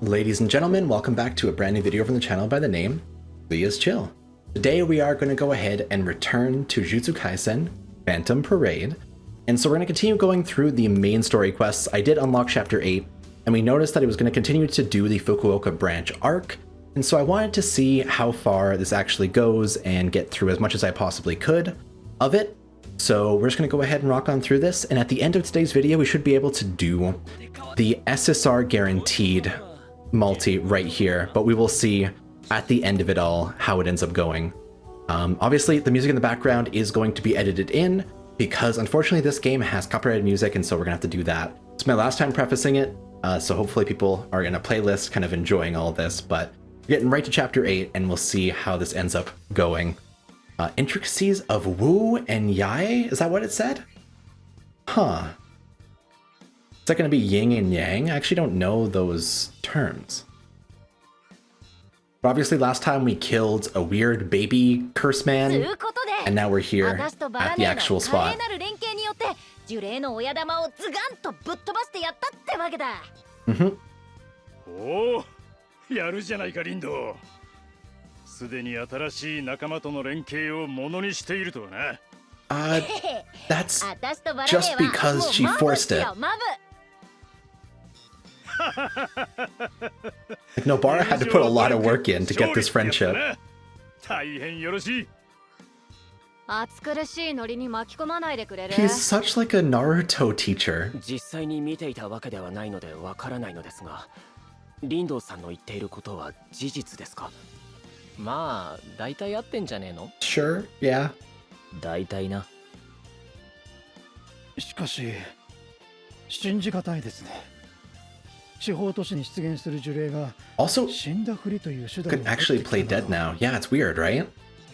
Ladies and gentlemen, welcome back to a brand new video from the channel by the name LeaIsChill. Today we are going to go ahead and return to Jujutsu Kaisen Phantom Parade. And so we're going to continue going through the main story quests. I did unlock chapter 8, and we noticed that it was going to continue to do the Fukuoka branch arc. And so I wanted to see how far this actually goes and get through as much as I possibly could of it. So we're just going to go ahead and rock on through this. And at the end of today's video, we should be able to do the SSR guaranteed multi right here, but we will see at the end of it all how it ends up going. Obviously, the music in the background is going to be edited in because unfortunately this game has copyrighted music, and so we're gonna have to do that. It's my last time prefacing it, so hopefully people are in a playlist kind of enjoying all this, but we're getting right to chapter 8 and we'll see how this ends up going. Intricacies of Wu and Yai? Is that what it said? Huh. Is that going to be yin and yang? I actually don't know those terms. But obviously last time we killed a weird baby curse man, and now we're here at the actual spot. Mm-hmm. Oh, やるじゃないか、リンド。すでに新しい仲間との連携をものにしているとはな。That's just because she forced it. Like, Nobara had to put a lot of work in to get this friendship. He's such like a Naruto teacher. 実際に見ていたわけではないのでわからないのですが、リンドウさんの言っていることは事実ですか？まあ、大体合ってんじゃねえの？ Sure, yeah. 大体な。しかし、信じがたいですね。地方都市に出現する呪霊が Also, 死んだふりという手段 could actually play dead now. Yeah, it's weird, right?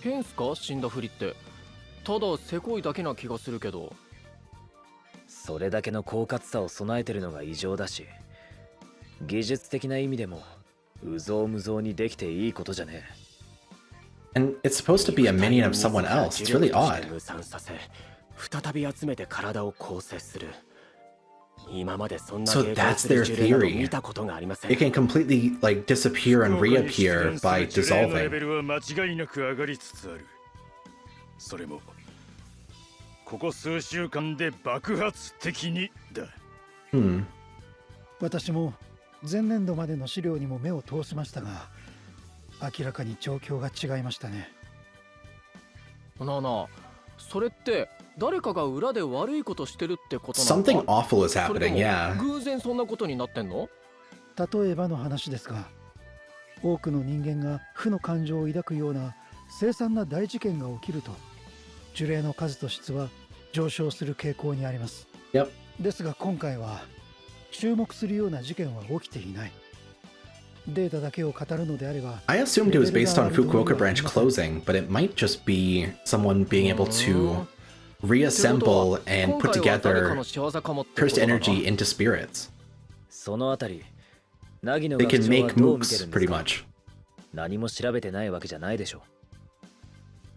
変すか？死んだふりって。ただせこいだけな気がするけど。それだけの狡猾さを備えてるのが異常だし、技術的な意味でもうぞうむぞうにできていいことじゃねえ。 And it's supposed to be a minion of someone else. It's really odd. 再び集めて体を構成する。 So that's their theory. It can completely like disappear and reappear by dissolving. Hmm. 私も前年度までの資料にも目を通しましたが、明らかに状況が違いましたね。なあなあ、それって誰かが裏で悪いことしてるってことなのか？ Something awful is happening, yeah. 偶然そんなことになってんの？例えばの話ですが、多くの人間が負の感情を抱くような凄惨な大事件が起きると、呪霊の数と質は上昇する傾向にあります。Yep. ですが今回は注目するような事件は起きていない。データだけを語るのであれば、 I assumed it was based on Fukuoka branch closing, but it might just be someone being able to reassemble and put together cursed energy into spirits. They can make mooks, pretty much.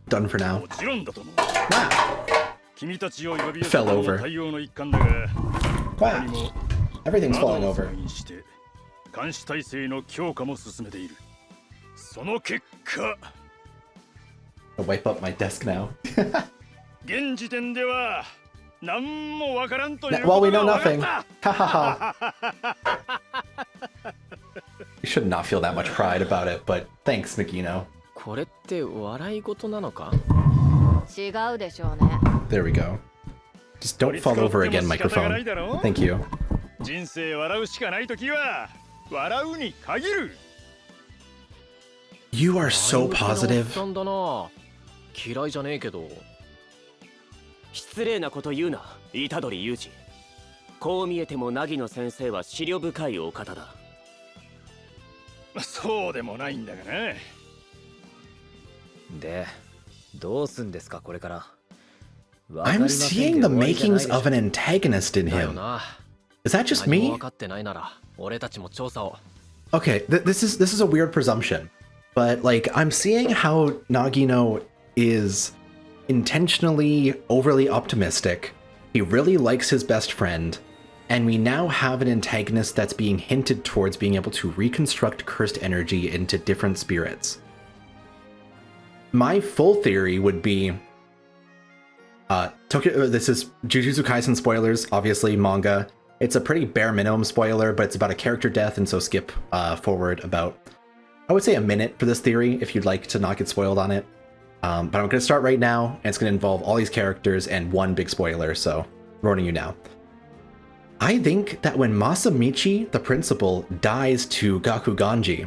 Done for now. Wow. Fell over. Wow. Everything's falling over. 監視体制の強化も進めている。その結果、 I'll wipe up my desk now. 現時点では何もわからんという。 Well, we know nothing. Ha ha ha. You should not feel that much pride about it, but thanks, Mikino. これって笑い事なのか？違うでしょうね。 There we go. Just don't fall over again, microphone. Thank you. 人生笑うしかないときは笑うに限る。 You are so positive. 嫌いじゃねえけど。失礼なこと言うな、虎杖裕二。こう見えても凪野先生は思慮深いお方だ。そうでもないんだがね。で、どうすんですかこれから。 I'm seeing the makings of an antagonist in him. Is that just me? Okay, this is a weird presumption, but like I'm seeing how Nagino is intentionally overly optimistic. He really likes his best friend, And we now have an antagonist that's being hinted towards being able to reconstruct cursed energy into different spirits. My full theory would be this is Jujutsu Kaisen spoilers, obviously manga. It's a pretty bare minimum spoiler, but it's about a character death, and so skip forward about, I would say, a minute for this theory if you'd like to not get spoiled on it. But I'm going to start right now, and it's going to involve all these characters and one big spoiler, so I'm warning you now. I think that when Masamichi, the principal, dies to Gakuganji,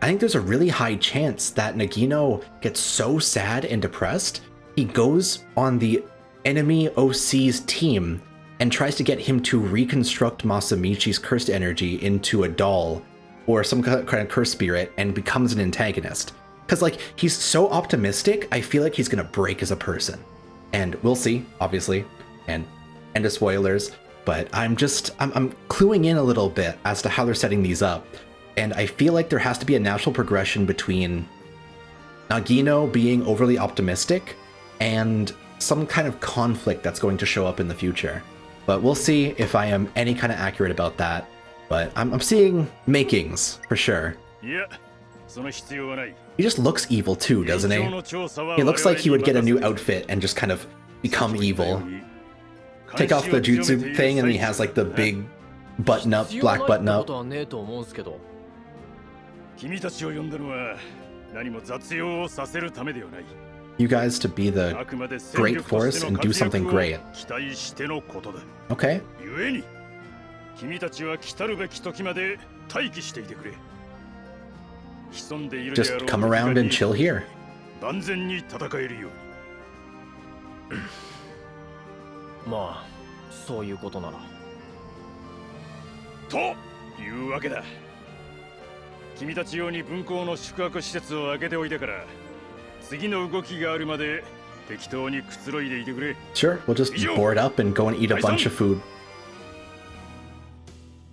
I think there's a really high chance that Nagino gets so sad and depressed, he goes on the enemy OC's team and tries to get him to reconstruct Masamichi's cursed energy into a doll or some kind of cursed spirit and becomes an antagonist. Because, like, he's so optimistic, I feel like he's gonna break as a person. And we'll see, obviously, and end of spoilers, but I'm cluing in a little bit as to how they're setting these up. And I feel like there has to be a natural progression between Nagino being overly optimistic and some kind of conflict that's going to show up in the future. But we'll see if I am any kind of accurate about that. But I'm seeing makings, for sure. Yeah. He just looks evil too, doesn't he? He looks like he would get a new outfit and just kind of become evil. Take off the jutsu thing and he has like the big button-up, black button-up. You guys to be the great force and do something great. Okay. Just come around and chill here. まあそういうことなら。というわけだ。君たち用に分校の宿泊施設を開けておいたから、次の動きがあるまで適当にくつろいでいてくれ。Sure, we'll just board up and go and eat a bunch of food.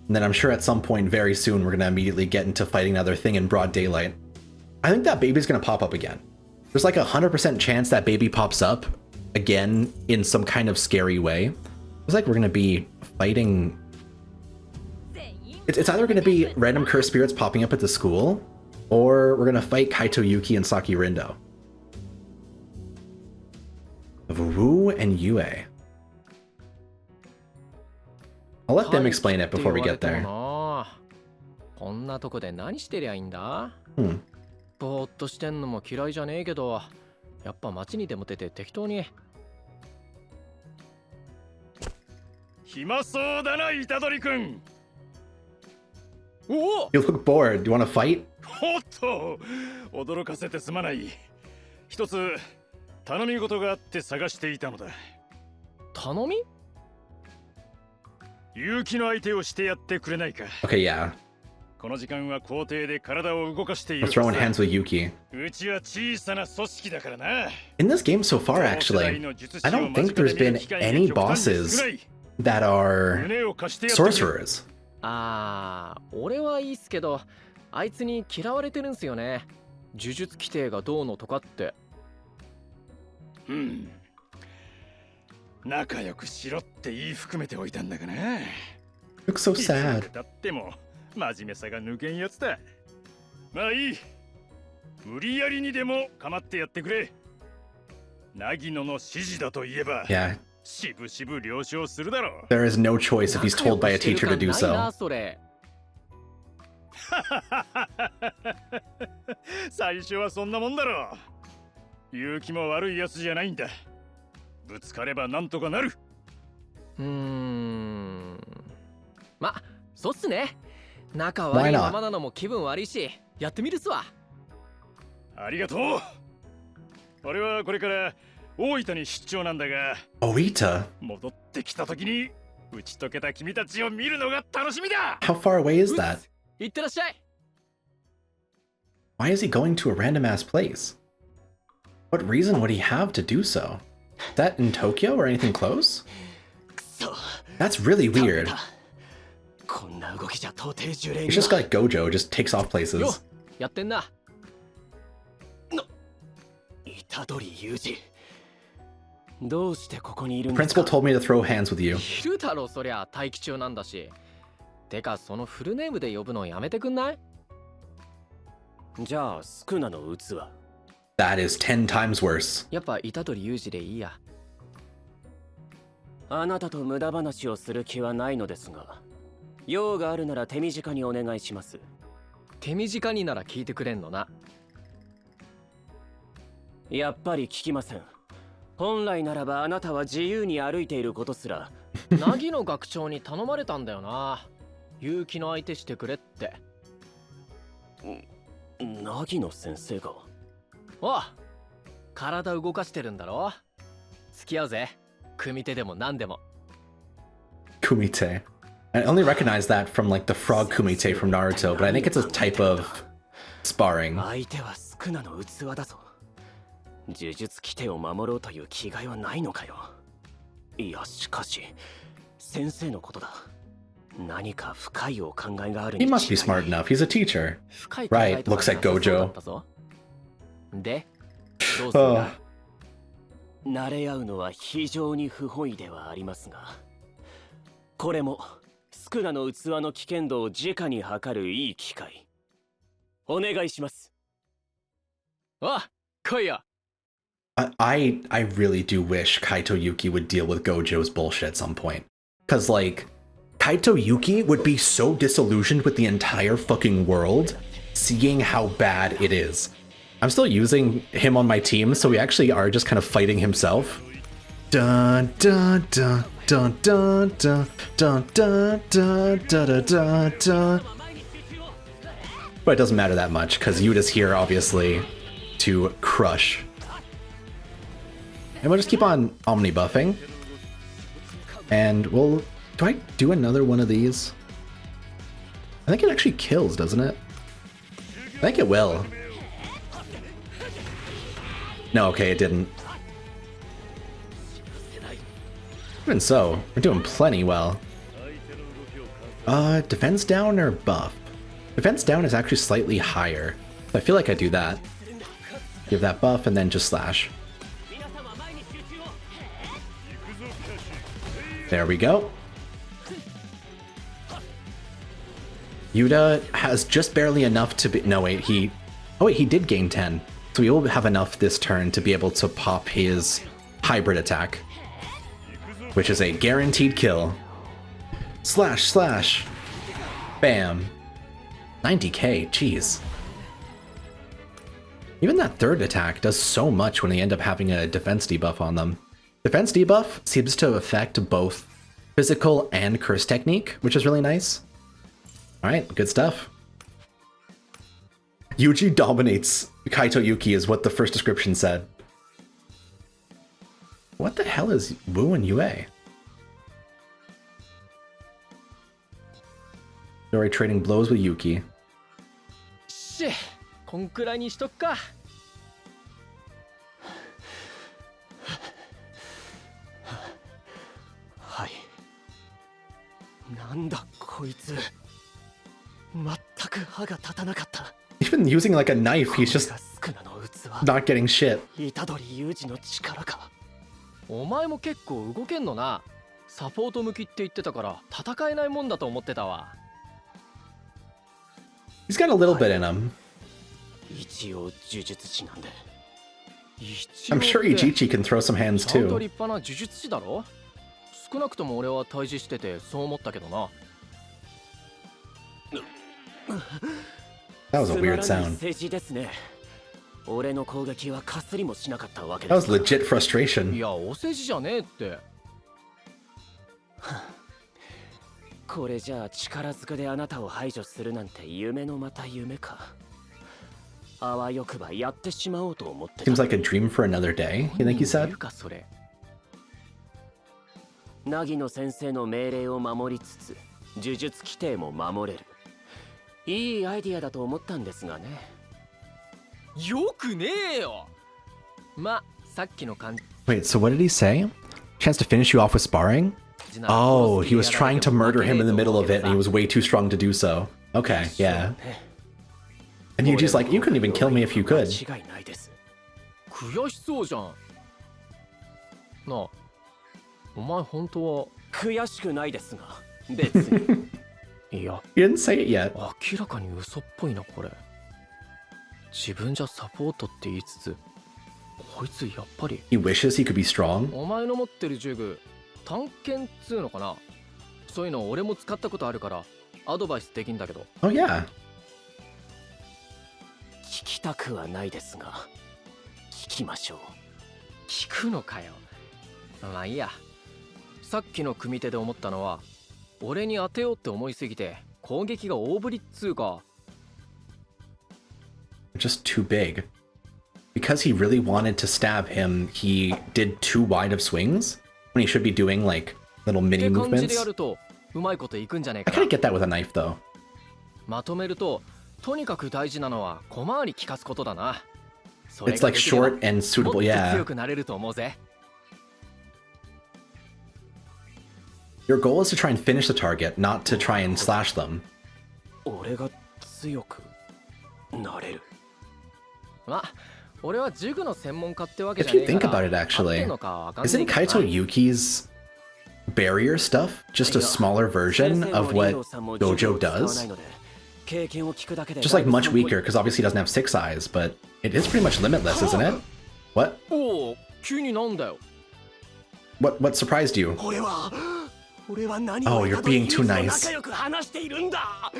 And then I'm sure at some point very soon we're gonna immediately get into fighting another thing in broad daylight. I think that baby's gonna pop up again. There's like 100% chance that baby pops up again in some kind of scary way. It's like we're gonna be fighting. It's either gonna be random cursed spirits popping up at the school, or we're gonna fight Kaito Yuki and Saki Rindo. Of Wu and Yue. I'll let them explain it before we get there. こんなとこで何してりゃいいんだ？ぼーっとしてんのも嫌いじゃねえけど、やっぱ街にでも出て適当に。暇そうだな、虎杖君。おお You look bored. Do you want to fight? おっと、驚かせてすまない。一つ頼み事があって探していたのだ。頼み？勇気の相手をしてやってくれないか。Okay, yeah. この時間は校庭で体を動かしてい We're る。throwing hands with Yuki. うちは小さな組織だからな。In this game so far, actually, I don't think there's been any bosses that are sorcerers. ああ、俺はいいっすけど、あいつに嫌われてるんすよね。呪術規定がどうのとかって。仲良くしろって言い含めておいたんだがな。Looks so sad. だっても真面目さが抜けんやつだ。まあいい。無理やりにでも構ってやってくれ。凪野の指示だと言えば。Yeah. しぶしぶ了承するだろう。There is no choice if he's told by a teacher to do so. 最初はそんなもんだろう。勇気も悪いやつじゃないんだ。ぶつかればなんとかなる。ま、そうっすね。仲悪いままなのも気分悪いし、やってみるっすわ。ありがとう。俺はこれから大分に出張なんだが。Oita? 戻ってきた時に打ち解けた君たちを見るのが楽しみだ。How far away is that? いってらっしゃい。Why is he going to a random ass place? What reason would he have to do so? Is that in Tokyo or anything close? That's really weird. It's just like Gojo, just takes off places. やってんな。どうしてここにいるん The ですか principal told me to throw hands with you. いるだろそりゃ待機中なんだし。てかそのフルネームで呼ぶのやめてくんない？じゃあスクナの器。 That is 10 times worse. やっぱ虎杖裕二でいいや。あなたと無駄話をする気はないのですが、用があるなら手短にお願いします。手短になら聞いてくれんのな。やっぱり聞きません。本来ならばあなたは自由に歩いていることすら。凪の学長に頼まれたんだよな。結城の相手してくれって。凪の先生が。おう、体動かしてるんだろ。付き合うぜ。組手でも何でも。Kumite. I only recognize that from like the frog kumite from Naruto, but I think it's a type of sparring. 相手はスクナの器だぞ。呪術規定を守ろうという気概はないのかよ。いやしかし先生のことだ。何か深いお考えがある He に違いない。 must be smart enough. He's a teacher. 深い考え Right, とか looks like なさそうだ Gojo. ったぞ。で、どうする Oh. か。慣れ合うのは非常に不本意ではありますが、これもスクナの器の危険度を直に測るいい機会。お願いします。おう、来いよ。I really do wish Kaito Yuki would deal with Gojo's bullshit at some point. Cause like, Kaito Yuki would be so disillusioned with the entire fucking world, seeing how bad it is. I'm still using him on my team, so we actually are just kind of fighting himself. Dun dun dun dun dun dun dun dun dun dun dun dun. But it doesn't matter that much, because Yuta's here, obviously, to crush. And we'll just keep on omni-buffing. And we'll... Do I do another one of these? I think it actually kills, doesn't it? I think it will. No, okay, it didn't. Even so, we're doing plenty well. Defense down or buff? Defense down is actually slightly higher. I feel like I do that. Give that buff and then just slash. There we go. Yuta has just barely enough to be... No, wait, he... Oh, wait, he did gain 10. So he will have enough this turn to be able to pop his hybrid attack, which is a guaranteed kill. Slash, slash. Bam. 90k, jeez. Even that third attack does so much when they end up having a defense debuff on them. Defense debuff seems to affect both physical and curse technique, which is really nice. Alright, good stuff. Yuji dominates Kaito Yuki is what the first description said. What the hell is Wu and Yue? They're already trading blows with Yuki. し、こんくらいにしとくか。はい。なんだこいつ。全く歯が立たなかった。 Even using like a knife, he's just スクナの器。 not getting shit. 虎杖裕二の力か。お前も結構動けんのな。サポート向きって言ってたから戦えないもんだと思ってたわ。He's got a little bit in him. 一応呪術師なんで。I'm sure Ichichi can throw some hands ちゃんと too. 立派な呪術師だろ。少なくとも俺は対峙しててそう思ったけどな。That was a weird つまらない sound. 政治ですね。俺の攻撃はかすりもしなかったわけ That で was す。 legit frustration. いや、お世辞じゃねえって。これじゃあ力ずくであなたを排除するなんて夢のまた夢か。あわよくばやってしまおうと思ってた。 Seems like a dream for another day, you think he い said? るかそれ。凪野先生の命令を守りつつ呪術規定も守れる。いいアイディアだと思ったんですがね。よくねえよ。ま、さっきの感じ。 Wait, so what did he say? Chance to finish you off with sparring? Oh, he was trying to murder him in the middle of it and he was way too strong to do so. Okay, yeah. And Yuji's like, you couldn't even kill me if you could. 間違いないです。悔しそうじゃん。なあ、お前本当は。悔しくないですが、別に。いや、 You didn't say it yet. 明らかに嘘っぽいなこれ。自分じゃサポートって言いつつ、こいつやっぱり。 He wishes he could be strong. お前の持ってる呪具、探検っつうのかな。そういうの俺も使ったことあるからアドバイスできんだけど。 Oh yeah. 聞きたくはないですが、聞きましょう。聞くのかよ。まあいいや。さっきの組手で思ったのは、俺に当てようって思いすぎて攻撃が大振りっつうか。 Just too big. Because he really wanted to stab him, he did too wide of swings when he should be doing like little っ mini て感じで movements. やるとうまいこといくんじゃねえ I か kind な。 of get that with a knife though. まとめると、とにかく大事なのは小回り利かすことだな。それ It's が like できれば short and もっ suitable. と Yeah. 強くなれると思うぜ。 Your goal is to try and finish the target, not to try and slash them. 俺が強くなれる。まあ、俺は呪具の専門家ってわけじゃ If ね you えか think ら。 about it, 合って actually, んのかわかんねえ isn't けどな。 Kaito Yuki's barrier stuff just a smaller version of what Dojo does? Just like much weaker, because obviously he doesn't have 6 eyes, but it is pretty much limitless, isn't it? What? おお、急になんだよ。 What surprised you? 俺は何 Oh, を you're being too nice. 仲良く話しているんだ。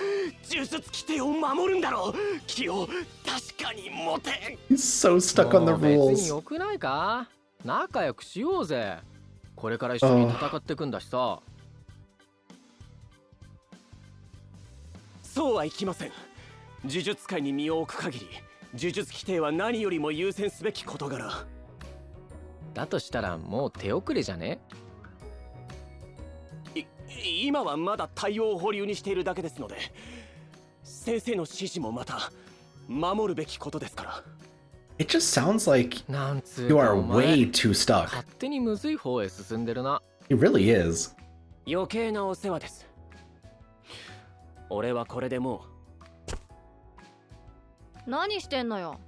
呪術規定を守るんだろう。気を確かに持て。 He's so stuck on the もう別に rules. 良くないか。仲良くしようぜ。これから一緒に戦ってくんだしさ。そうはいきません。呪術界に身を置く限り、呪術規定は何よりも優先すべき事柄。だとしたらもう手遅れじゃね。今はまだ対応を保留にしているだけですので、先生の指示もまた守るべきことですから。 It just sounds like なんつう you か are お前 way too stuck. 勝手にむずい方へ進んでるな。 He really is. 余計なお世話です。俺はこれでも何してんのよ。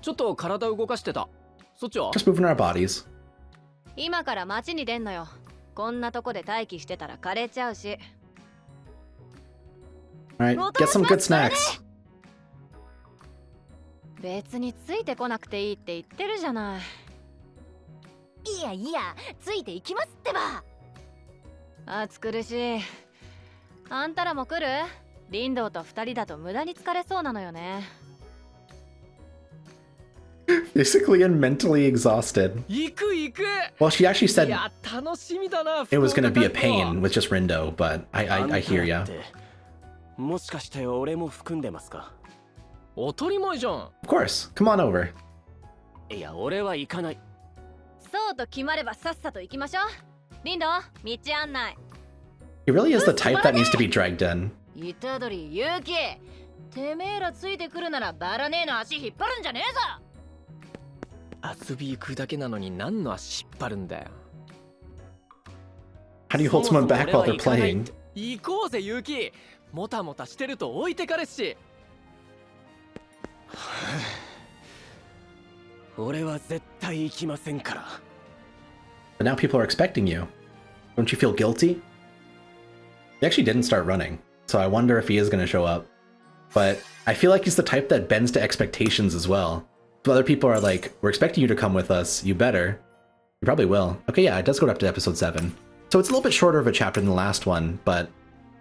ちょっと体動かしてた。そっちは？ Just moving our bodies. 今から街に出んのよ。こんなとこで待機してたら枯れちゃうし。 Alright, get some good snacks. 別についてこなくていいって言ってるじゃない。いやいや、ついていきますってば。暑苦しい。あんたらも来る？リンドウと2人だと無駄に疲れそうなのよね。Physically and mentally exhausted. 行く行く。 Well, she actually い said や楽しみだな。 it was going to be a pain with just Rindo, but I hear ya. もしかして俺も含んでますか？当たり前じゃん。 Of course. Come on over. いや、俺は行かない。そうと決まればさっさと行きましょう。リンドウ、道案内。 He really is the type that needs to be dragged in. 虎杖ユウキ、てめえらついてくるならバラネーの足引っ張るんじゃねえぞ。遊び行くだけなのに何の足引っ張るんだよ。 How do you hold someone back while they're playing? 行こうぜユウキ。もたもたしてると置いてかれっし。俺は絶対行きませんから。 But now people are expecting you. Don't you feel guilty? He actually didn't start running, so I wonder if he is going to show up. But I feel like he's the type that bends to expectations as well. So other people are like, we're expecting you to come with us, you better. You probably will. Okay, yeah, it does go up to episode 7. So it's a little bit shorter of a chapter than the last one, but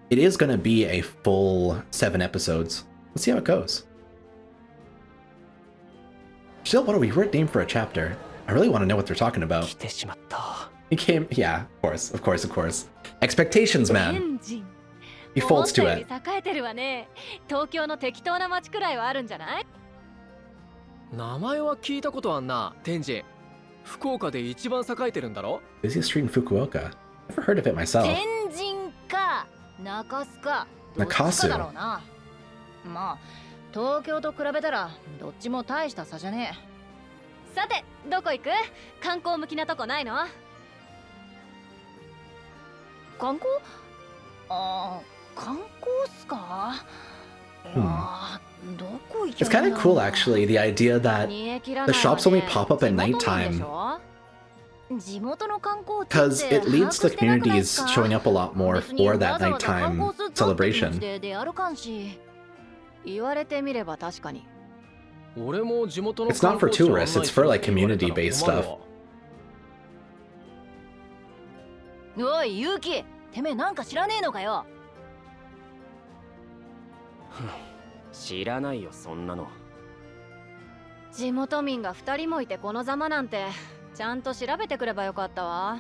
it is going to be a full 7 episodes. Let's see how it goes. Still, what are we? We're named for a chapter. I really want to know what they're talking about. 来てしまった。 He came, yeah, of course. Expectations, エ man. ンジン。 He folds to 思ったよ it. り栄えてるわね。東京の適当な街くらいはあるんじゃない？名前は聞いたことあんな、天神。福岡で一番栄えてるんだろ？ Busiest street in Fukuoka. Never heard of it myself. 天神か中洲かどっちかだろうな。まあ東京と比べたらどっちも大した差じゃねえ。さてどこ行く？観光向きなとこないの？観光？観光っすか？どこ行け It's kind of cool, actually, the idea that the shops only pop up at nighttime Because it leads to the communities showing up a lot more for that nighttime celebration. 言われてみれば確かに。 It's not for tourists, it's for like community-based stuff. おい、ユキ、てめえなんか知らねえのかよ。知らないよそんなの。地元民が2人もいてこのざまなんてちゃんと調べてくればよかったわ。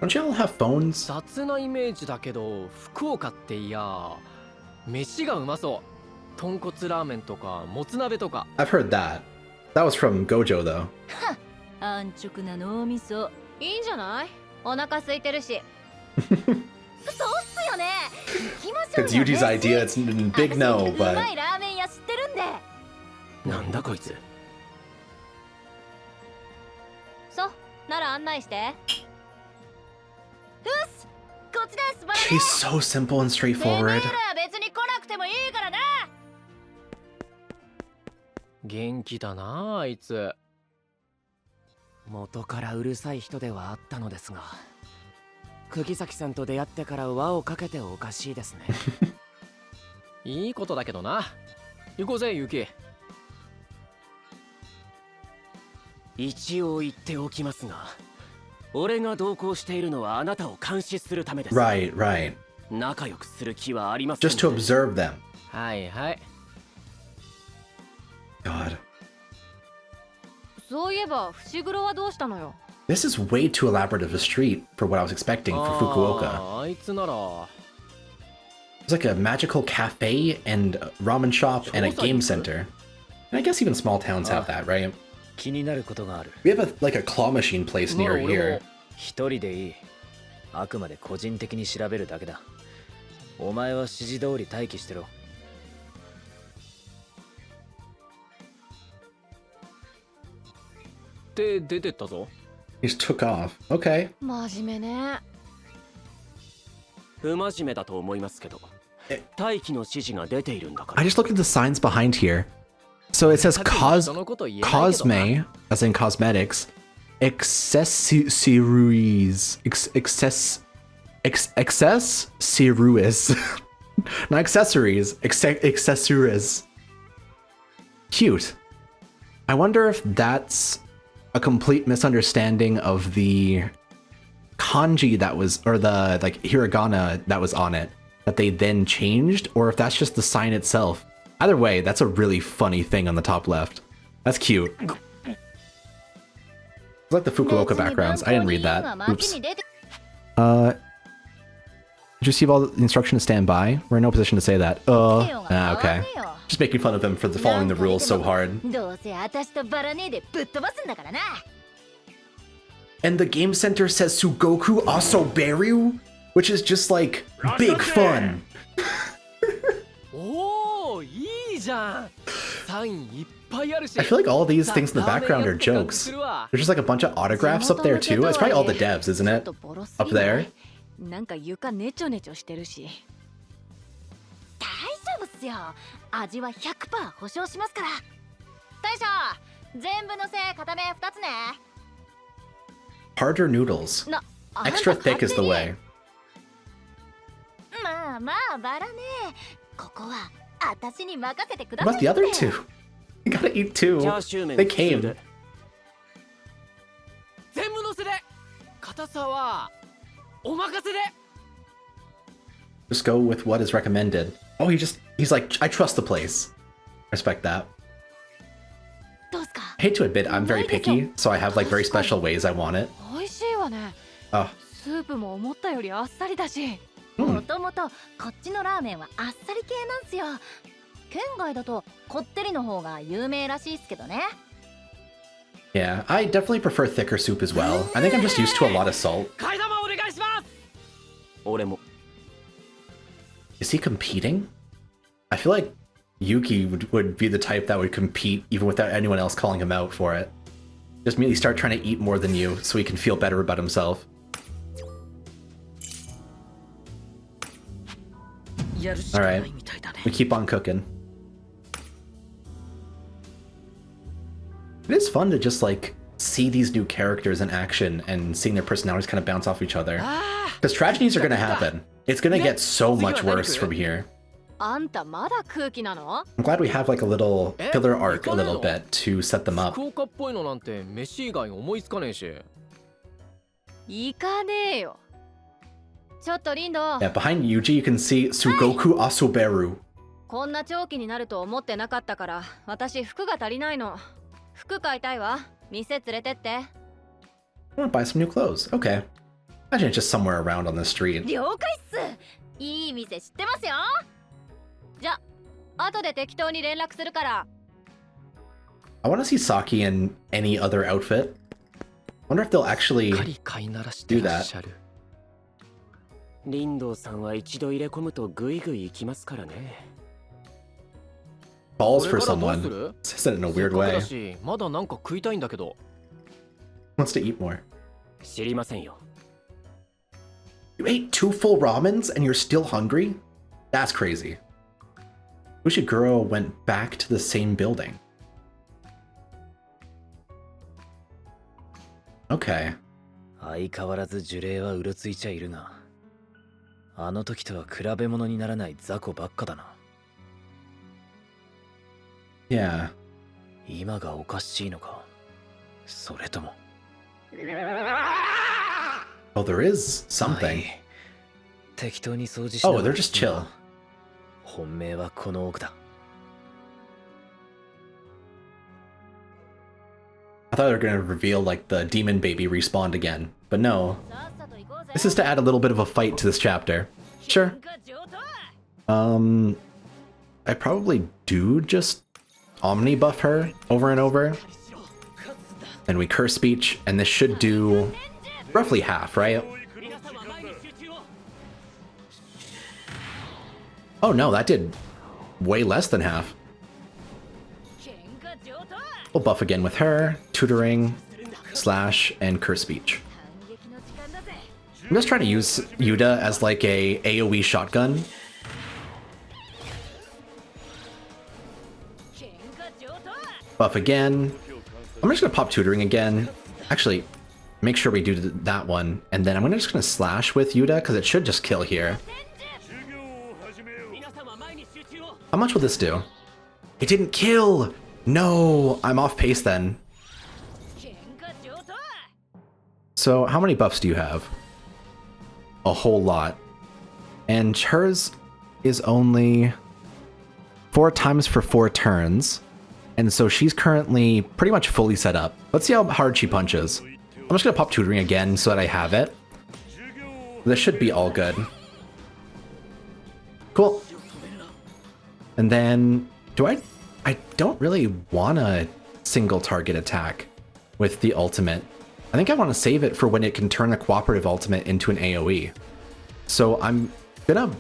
Don't you all have phones? 雑なイメージだけど、福岡っていや飯がうまそう。豚骨ラーメンとかもつ鍋とか。 I've heard that. That was from Gojo though. 安直な脳みそ。いいんじゃない？お腹空いてるし。そうっすよね。行きましょうよ。 It's Yuji's idea, it's a big no, う but まいラーメン屋知ってるんで。なんだこいつ。そう、なら案内して。よし、こっちです。バラ she's so simple and てめえ straightforward. ら別に来なくてもいいからな。元気だなあいつ。元からうるさい人ではあったのですが、釘崎さんと出会ってから輪をかけておかしいですね。いいことだけどな。行こうぜユキ。一応言っておきますが、俺が同行しているのはあなたを監視するためです。 Right, right. 仲良くする気はありません。 Just to observe them. はいはい。 God. そういえば伏黒はどうしたのよ。 This is way too elaborate of a street for what I was expecting for Fukuoka. あいつなら。 It's like a magical cafe and a ramen shop and a game center. And I guess even small towns have that, right? 気になることがある。 We have like a claw machine place near here. 一人でいい。あくまで個人的に調べるだけだ。お前は指示通り待機してろ。で、出てったぞ。 He just took off. Okay. 真面目ね。不真面目だと思いますけど、待機の指示が出ているんだか I ら。 just looked at the signs behind here. So it says cosme, as in cosmetics, accessories, accessories, not accessories, accessories. Cute. I wonder if that's a complete misunderstanding of the kanji that was, or the like hiragana that was on it, that they then changed, or if that's just the sign itself. Either way, that's a really funny thing on the top left. That's cute. It's like the Fukuoka backgrounds. I didn't read that. Oops. Did you receive all the instruction to stand by? We're in no position to say that. Okay. Just making fun of him for following the rules so hard. どうせ私とバラネでぶっ飛ばすんだからな。 And the game center says Sugoku Asoberyu, which is just like big fun. おお、いいじゃん。サインいっぱいあるし。 I feel like all these things in the background are jokes. There's just like a bunch of autographs up there too. It's probably all the devs, isn't it? Up there. なんか床ネチョネチョしてるし。大丈夫っすよ。味は 100% 保証しますから。大将、全部のせ固め2つね。 Harder noodles. な、 Extra thick is the way. まあまあバラね。ここは私に任せてくだ What さい。 about the other two? You gotta eat two. チャーシュー麺 They came. 全部のせで。硬さはお任せで。 Just go with what is recommended. Oh, he's like, I trust the place. Respect that. どうすか。 I hate to admit I'm very picky, so I have like very special ways I want it. 美味しいわね。 Oh, スープも思ったよりあっさりだし。うんもともとこっちのラーメンはあっさり系なんすよ。県外だとこってりの方が有名らしいっすけどね。 yeah, I definitely prefer thicker soup as well. I think I'm just used to a lot of salt. 替え玉お願いします。俺も。 Is he competing? I feel like Yuki would be the type that would compete even without anyone else calling him out for it. Just immediately start trying to eat more than you so he can feel better about himself. Alright, we keep on cooking. It is fun to just like see these new characters in action and seeing their personalities kind of bounce off each other. Because tragedies are going to happen. It's going to get so much worse from here. あんたまだ空気なの？ I'm glad we have like a little filler arc a little bit to set them up. 福岡っぽいのなんて飯以外思いつかねえし。行かねえよ。ちょっとリンド。 Yeah, behind Yuji you can see Sugoku Asoberu. こんな長期になると思ってなかったから、私服が足りないの。服買いたいわ。店連れてって。I want to buy some new clothes. Okay. Imagine it's just somewhere around on the street. 了解っす。いい店知ってますよ。じゃ、後で適当に連絡するから。I want to see Saki in any other outfit. Wonder if they'll actually do that. リンドウさんは一度入れ込むとグイグイ行きますからね。Balls for someone. Said it in a weird way. まだなんか食いたいんだけど。Wants to eat more. 知りませんよ。You ate 2 full ramens and you're still hungry? That's crazy. Ushiguro went back to the same building. Okay. 相変わらず呪霊はうろついちゃいるが、あの時とは比べ物にならない雑魚ばっかだな。Yeah. 今がおかしいのか、それとも。Oh, there is something. 適当に掃除しなが Oh, ら they're just chill. 本命はこの奥だ。I thought they were going to reveal like the demon baby respawned again, but no. This is to add a little bit of a fight to this chapter. Sure. I probably do just Omni buff her over and over. Then we curse speech, and this should do roughly half, right? Oh no, that did way less than half. We'll buff again with her, tutoring, slash, and curse speech. I'm just trying to use Yuda as like a AoE shotgun. Buff again. I'm just gonna pop tutoring again. Actually, make sure we do that one, and then I'm just gonna slash with Yuda because it should just kill here. How much will this do? It didn't kill! No! I'm off pace then. So how many buffs do you have? A whole lot. And hers is only 4 times for 4 turns. And so she's currently pretty much fully set up. Let's see how hard she punches. I'm just gonna pop tutoring again so that I have it. This should be all good. Cool. And then, I don't really want a single target attack with the ultimate. I think I want to save it for when it can turn a cooperative ultimate into an AoE. So I'm gonna,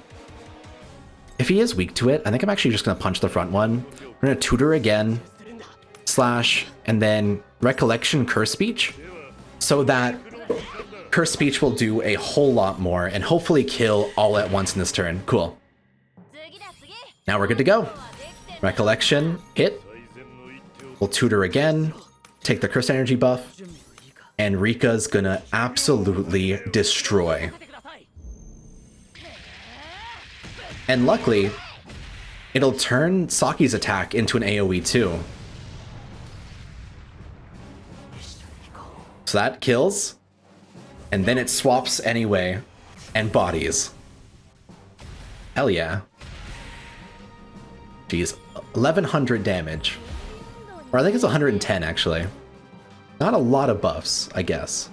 if he is weak to it, I think I'm actually just gonna punch the front one. We're gonna tutor again, slash, and then recollection curse speech, so that curse speech will do a whole lot more and hopefully kill all at once in this turn. Cool. Now we're good to go. Recollection, hit. We'll tutor again, take the curse energy buff, and Rika's gonna absolutely destroy. And luckily, it'll turn Saki's attack into an AoE too. So that kills, and then it swaps anyway, and bodies. Hell yeah. Geez, 1100 damage. Or I think it's 110 actually. Not a lot of buffs, I guess.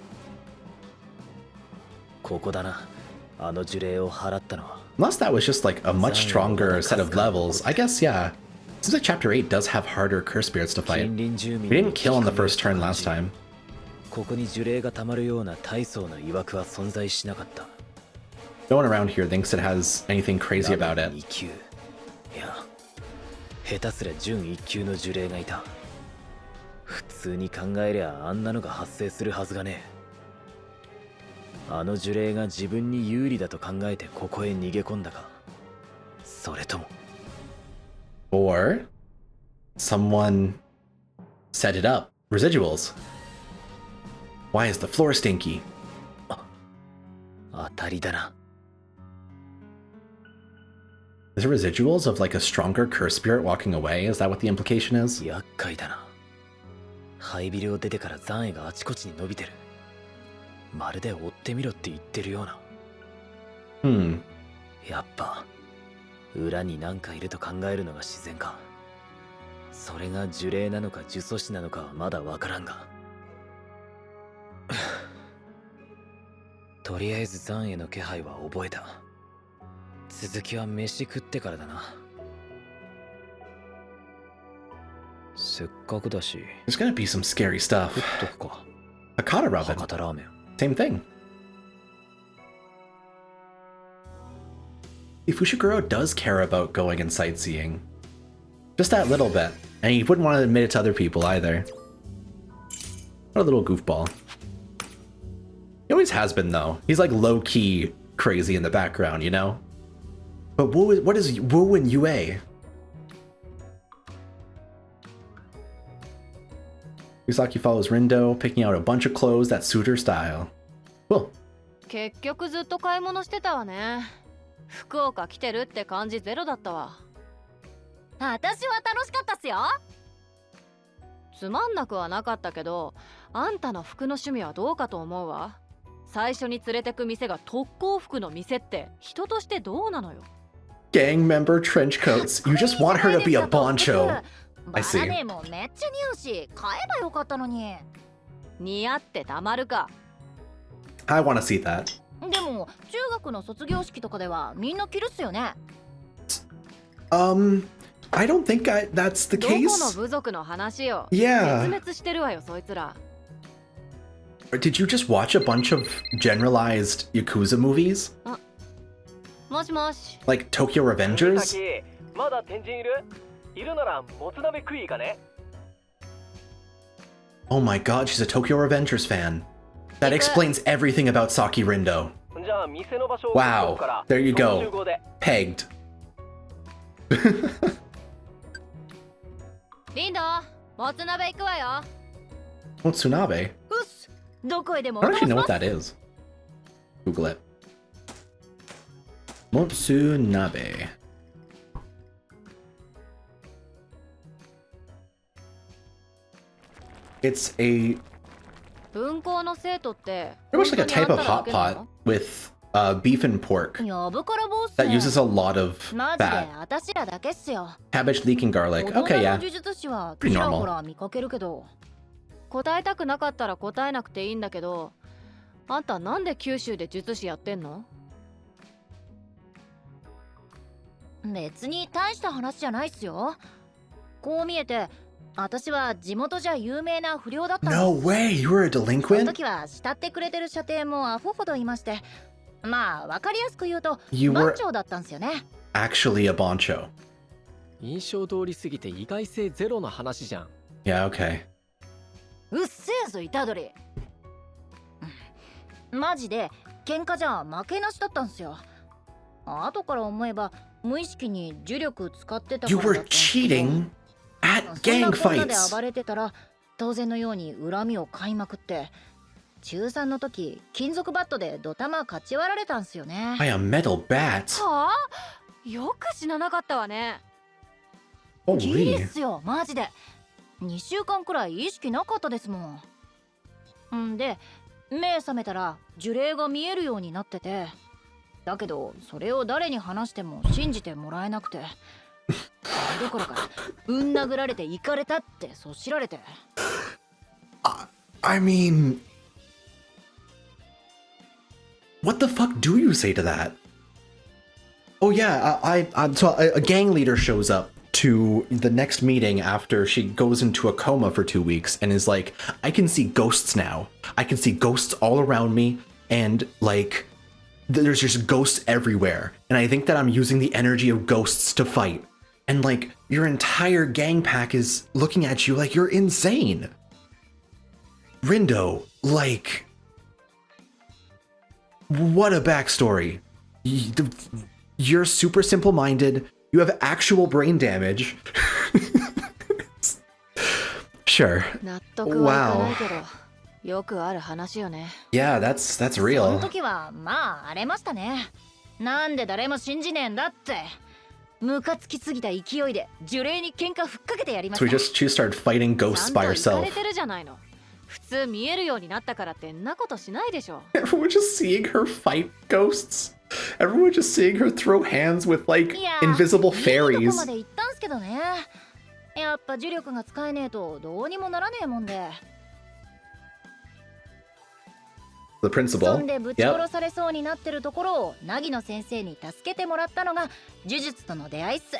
Unless that was just like a much stronger set of levels. I guess, yeah. Seems like Chapter 8 does have harder curse spirits to fight. We didn't kill on the first turn last time. No one around here thinks it has anything crazy about it. 下手すら準1級の呪霊がいた。普通に考えりゃあんなのが発生するはずがねえ。あの呪霊が自分に有利だと考えてここへ逃げ込んだか。それとも。Or someone set it up Residuals. Why is the floor stinky? 当たりだな。 Is there residuals of like a stronger curse spirit walking away? Is that what the implication is? 厄介だな。廃ビルを出てから残影があちこちに伸びてる。まるで追ってみろって言ってるような。やっぱ裏に何かいると考えるのが自然か。それが呪霊なのか呪詛師なのかはまだわからんが。とりあえず残影の気配は覚えた。続きは飯食ってからだな。せっかくだし。There's gonna be some scary stuff. 食っとくか。 Hakata ramen. 博多ラーメン。 Same thing. Fushiguro does care about going and sightseeing. Just that little bit. And he wouldn't want to admit it to other people either. What a little goofball. He always has been, though. He's like low-key crazy in the background, you know? But what is Wu and Yue? Usaki follows Rindo, picking out a bunch of clothes that suit her style. Cool. 結局ずっと買い物してたわね。福岡来てるって感じゼロだったわ。私は楽しかったっすよ。つまんなくはなかったけど、あんたの服の趣味はどうかと思うわ。最初に連れてく店が特攻服の店って人としてどうなのよ。Gang member trench coats. You just want her to be a boncho. I see. bara-neeもめっちゃ似合うし、買えばよかったのに。似合ってたまるか。I want to see that. でも中学の卒業式とかではみんな着るっすよね。I don't think that's the どこの case. 部族の話よ。 Yeah. 絶滅してるわよそいつら。Did you just watch a bunch of generalized Yakuza movies? もしもし。 Like Tokyo Revengers? まだ天神いる？いるならもつ鍋食いかね。 Oh my god, she's a Tokyo Revengers fan. That explains everything about Saki Rindo. じゃあ店の場所を Wow, there you 集 go. 合で。 Pegged. リンド、もつ鍋行くわよ。 Motsunabe? うっす。どこへでも I don't actually know what that is. Google it. Motsunabe. It's a文校の生徒って pretty much like a type of hot pot with beef and pork やぶから坊主 that uses a lot of マジで fat. 私らだけっすよ。 Cabbage, leek, and garlic. 大人 Okay, の yeah. 呪術師は Pretty ちら normal. ほら見かけるけど、答えたくなかったら答えなくていいんだけど、あんたなんで九州で術師やってんの？別に大した話じゃないっすよ。こう見えて私は地元じゃ有名な不良だったんです。 No way, you were a その delinquent? 時は慕ってくれてる舎弟もアホほどいまして、まあわかりやすく言うと You 番 were 長だったんすよね。 actually a boncho. 印象通りすぎて意外性ゼロの話じゃん。 Yeah, okay. うっせえぞ虎杖。マジで喧嘩じゃ負けなしだったんすよ。後から思えば無意識に呪力使ってたか You らだ were ったんすけど、 cheating at そんな gang こんなで fights. 暴れてたら当然のように恨みを買いまくって、中3の時金属バットでドタマかち割られたんすよね。 By a metal bat. はあ、よく死ななかったわね。ギリっ Holy. すよマジで。2週間くらい意識なかったですもん。んで目覚めたら呪霊が見えるようになってて、だけどそれを誰に話しても信じてもらえなくて、それどころかぶん殴られてイカれたってそしられて。 I mean, what the fuck do you say to that? Oh yeah, so a gang leader shows up to the next meeting after she goes into a coma for 2 weeks and is like, I can see ghosts now. I can see ghosts all around me, and like there's just ghosts everywhere. And I think that I'm using the energy of ghosts to fight. And like your entire gang pack is looking at you like you're insane. Rindo, like, what a backstory. You're super simple-minded. You have actual brain damage. capture. 納得はいかないけど、よくある話よね。Yeah, that's その real. 時はまあ荒れましたね。なんで誰も信じねえんだって。ムカつきすぎた勢いで呪霊に喧嘩ふっかけてやりま So した。 we just started fighting ちゃ ghosts ん by と行か herself. れてるじゃないの。普通見えるようになったからってんなことしないでしょ。 Everyone just seeing her fight ghosts. Everyone just seeing her throw hands with like いや invisible いいとこ fairies. まで行ったんすけどね。やっぱ呪力が使えねえとどうにもならねえもんで。 The そ principal. んでぶち殺されそうになってるところを凪野先生に助けてもらったのが呪術との出会いっす。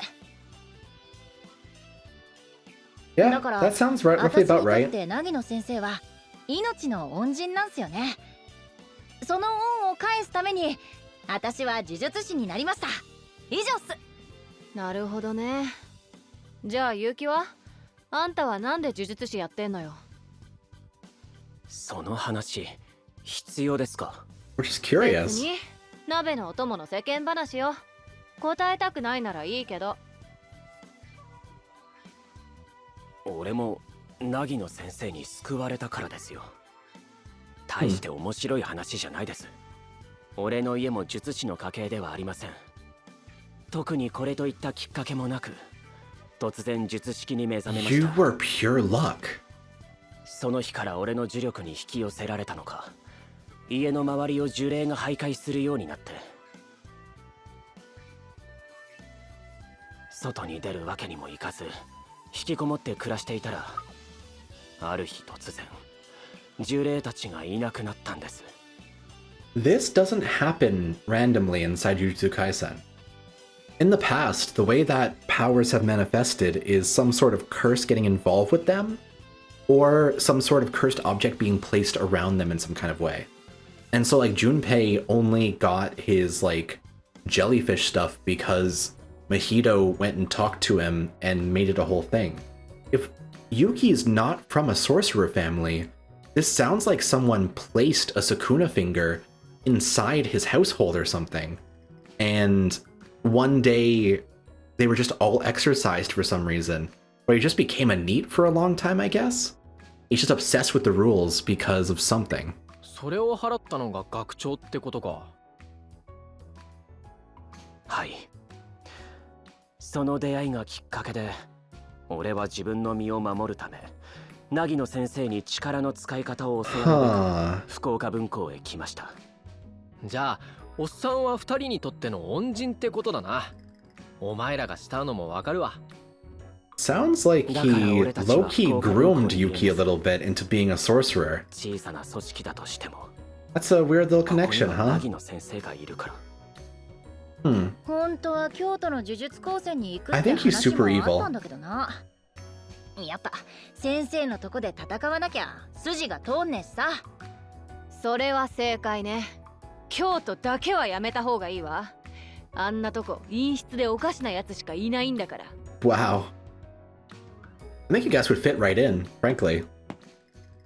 Yeah, だから that sounds roughly 私に about とっ right. て凪野先生は命の恩人なんすよね。その恩を返すために私は呪術師になりました。以上っす。なるほどね。じゃあ結城はあんたはなんで呪術師やってんのよ。その話必要ですか？ We're just 別 curious. に鍋のお供の世間話よ。答えたくないならいいけど。俺も凪野先生に救われたからですよ。大して面白い話じゃないです。俺の家も術師の家系ではありません。特にこれといったきっかけもなく突然術式に目覚めまし You た。 were pure luck. その日から俺の呪力に引き寄せられたのか、家の周りを呪霊が徘徊するようになって、外に出るわけにもいかず引きこもって暮らしていたら、ある日突然呪霊たちがいなくなったんです。 This doesn't happen randomly inside Jujutsu Kaisen. In the past, the way that powers have manifested is some sort of curse getting involved with them, or some sort of cursed object being placed around them in some kind of way. And so like Junpei only got his like jellyfish stuff because Mahito went and talked to him and made it a whole thing. If Yuki is not from a sorcerer family, this sounds like someone placed a Sukuna finger inside his household or something. And one day they were just all exorcised for some reason. Or he just became a NEET for a long time, I guess? He's just obsessed with the rules because of something. それを払ったのが学長ってことか。はい。その出会いがきっかけで、俺は自分の身を守るため、凪野先生に力の使い方を教わるべ Huh. く福岡分校へ来ました。じゃあおっさんは二人にとっての恩人ってことだな。お前らがしたのもわかるわ。 Sounds like he low-key groomed Yuki a little bit into being a sorcerer. 小さな組織だとしても、 That's a weird little ここに connection, は huh? 凪野先生がいるから。本当は京都の呪術高専に行くっ I て think he's 話 super もあ evil. ったんだけどな。やっぱ先生のとこで戦わなきゃ筋が通んねえしさ。それは正解ね。京都だけはやめた方がいいわ。あんなとこ陰湿でおかしなやつしかいないんだから。 Wow. I think you guys would fit right in, frankly.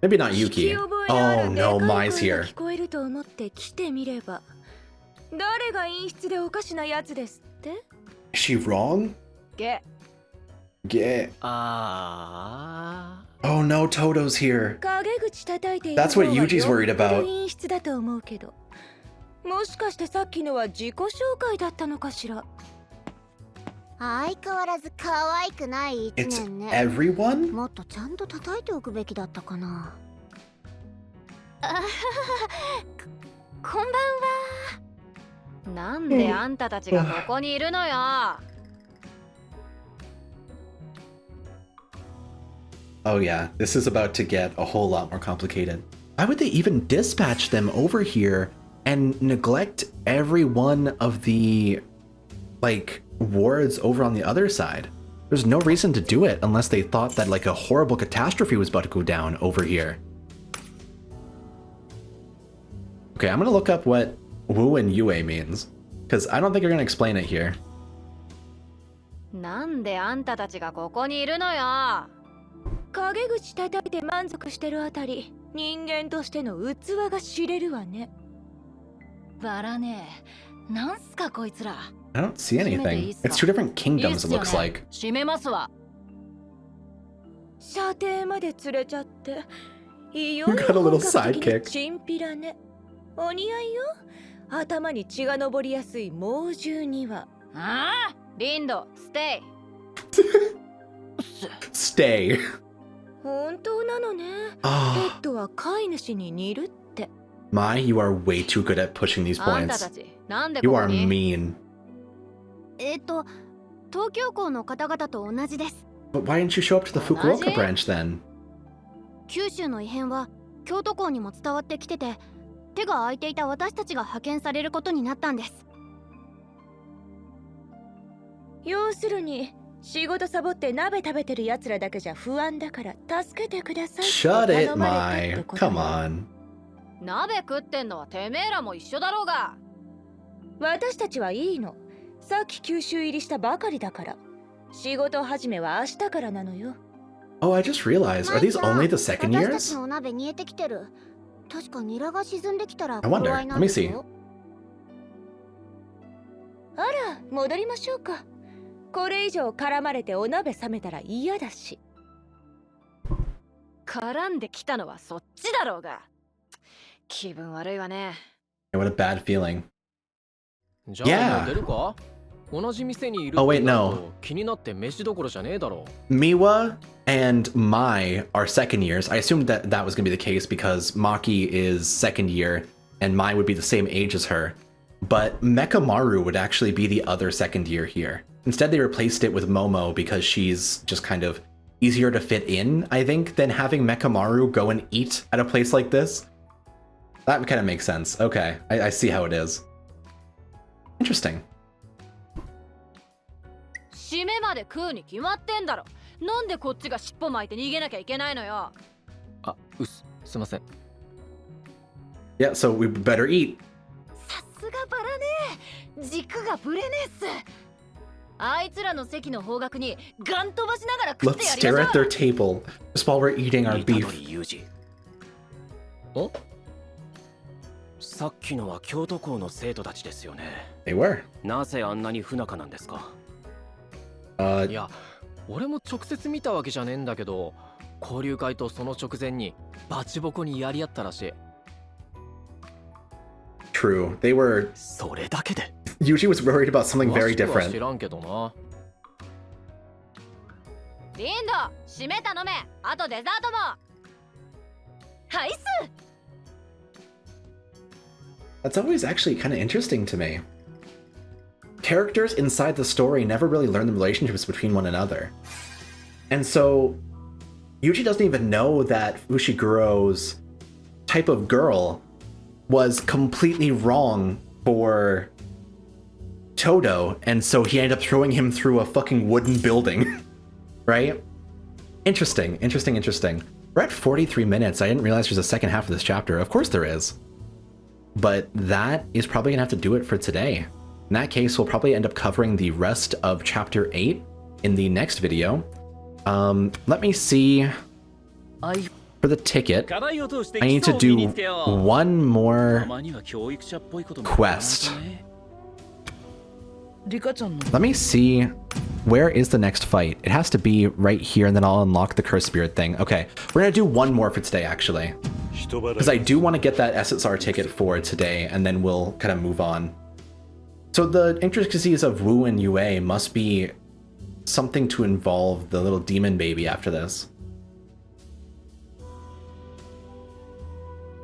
Maybe not Yuki. Oh no, Mai's here. 聞こえると思って来てみれば、誰が陰湿でおかしなやつですって？ Is she wrong? ゲ Get. あ Oh no, Toto's here. 陰口叩いている That's what 方が Yuji's worried よっぽど about. 陰湿だと思うけど、もしかしてさっきのは自己紹介だったのかしら？相変わらず可愛くない一 It's 年ね。 everyone? もっとちゃんと叩いておくべきだったかな。こんばんは。なんであんたたちがここにいるのよ。Oh yeah, this is about to get a whole lot more complicated. Why would they even dispatch them over here and neglect every one of the, like, wards over on the other side? There's no reason to do it unless they thought that, like, a horrible catastrophe was about to go down over here. Okay, I'm gonna look up what Wu and Yue means, because I don't think you're gonna explain it here. なんであんたたちがここにいるのよ。陰口叩いて満足してるあたり、人間としての器が知れるわね。バラねえ、なんすかこいつら。 I don't see anything. It's two different いいっ kingdoms, す it よ looks ね like. 閉めますわ。射程まで連れちゃって。いよ You い got a よ little 本格的 sidekick. にチンピラね。お似合いよ。頭に血が上りやすい猛獣には。ああ、リンド、ステイ。Stay. 本当なのね。ペ Ah, ットは飼い主に似るって。 My, you are way too good at pushing these あんた points. たち、なんで You ここ are に？ mean. 東京校の方々と同じです。 But why didn't you show up to the Fukuoka branch then? 九州の異変は京都校にも伝わってきてて、手が空いていた私たちが派遣されることになったんです。要するに仕事サボって鍋食べてるやつらだけじゃ不安だから助けてくださいって Shut it, 頼まれたって my. ことよ。 Come on. 鍋食ってんのはてめえらも一緒だろうが。私たちはいいの。さっき九州入りしたばかりだから。仕事始めは明日からなのよ。 Oh, I just realized. Are these only the second 私たち years? のお鍋煮えてきてる。確かニラが沈んできたら I wonder. 頃合いなんですよ。あら、戻りましょうか。これ以上絡まれてお鍋冷めたら嫌だし。絡んできたのはそっちだろうが。気分悪いわね。 What a bad feeling. じゃあ Yeah. もう出るか？同じ店にいる Oh, wait, ってなる no. と気になって飯どころじゃねえだろ。 Miwa and Mai are second years. I assumed that that was going to be the case because Maki is second year and Mai would be the same age as her. But Mekamaru would actually be the other second year here. Instead, they replaced it with Momo because she's just kind of easier to fit in, I think, than having Mekamaru go and eat at a place like this. That kind of makes sense. Okay, I see how it is. Interesting. 締めまで食うに決まってんだろ。なんでこっちが尻尾巻いて逃げなきゃいけないのよ。あ、すいません。Yeah, so we better eat. さすがバラね。軸がブレねえっす。あいつらの席の方角にガン飛ばしながら食って Let's やり stare ま at しょ their table just while we're eating our 虎 beef. 杖裕二。お？さっきのは京都校の生徒たちですよね。 They were. なぜあんなに不仲なんですか？いや、俺も直接見たわけじゃねえんだけど、交流会とその直前にバチボコにやり合ったらしい。 True. They were. それだけで。 Yuji was worried about something 詳 very しくは different. 知らんけどな。リンド、締め頼め。あとデザートも。はいっす。 That's always actually kind of interesting to me. Characters inside the story never really learn the relationships between one another. And so, Yuji doesn't even know that Fushiguro's type of girl was completely wrong for Todo, and so he ended up throwing him through a fucking wooden building. Right? Interesting. We're at 43 minutes. I didn't realize there's a second half of this chapter. Of course there is. But that is probably gonna have to do it for today. In that case, we'll probably end up covering the rest of chapter 8 in the next video. Let me see. For the ticket, I need to do one more quest. Let me see. Where is the next fight? It has to be right here, and then I'll unlock the Cursed Spirit thing. Okay, we're gonna do one more for today, actually. Because I do want to get that SSR ticket for today, and then we'll kind of move on. So the intricacies of Wu and Yue must be something to involve the little demon baby after this.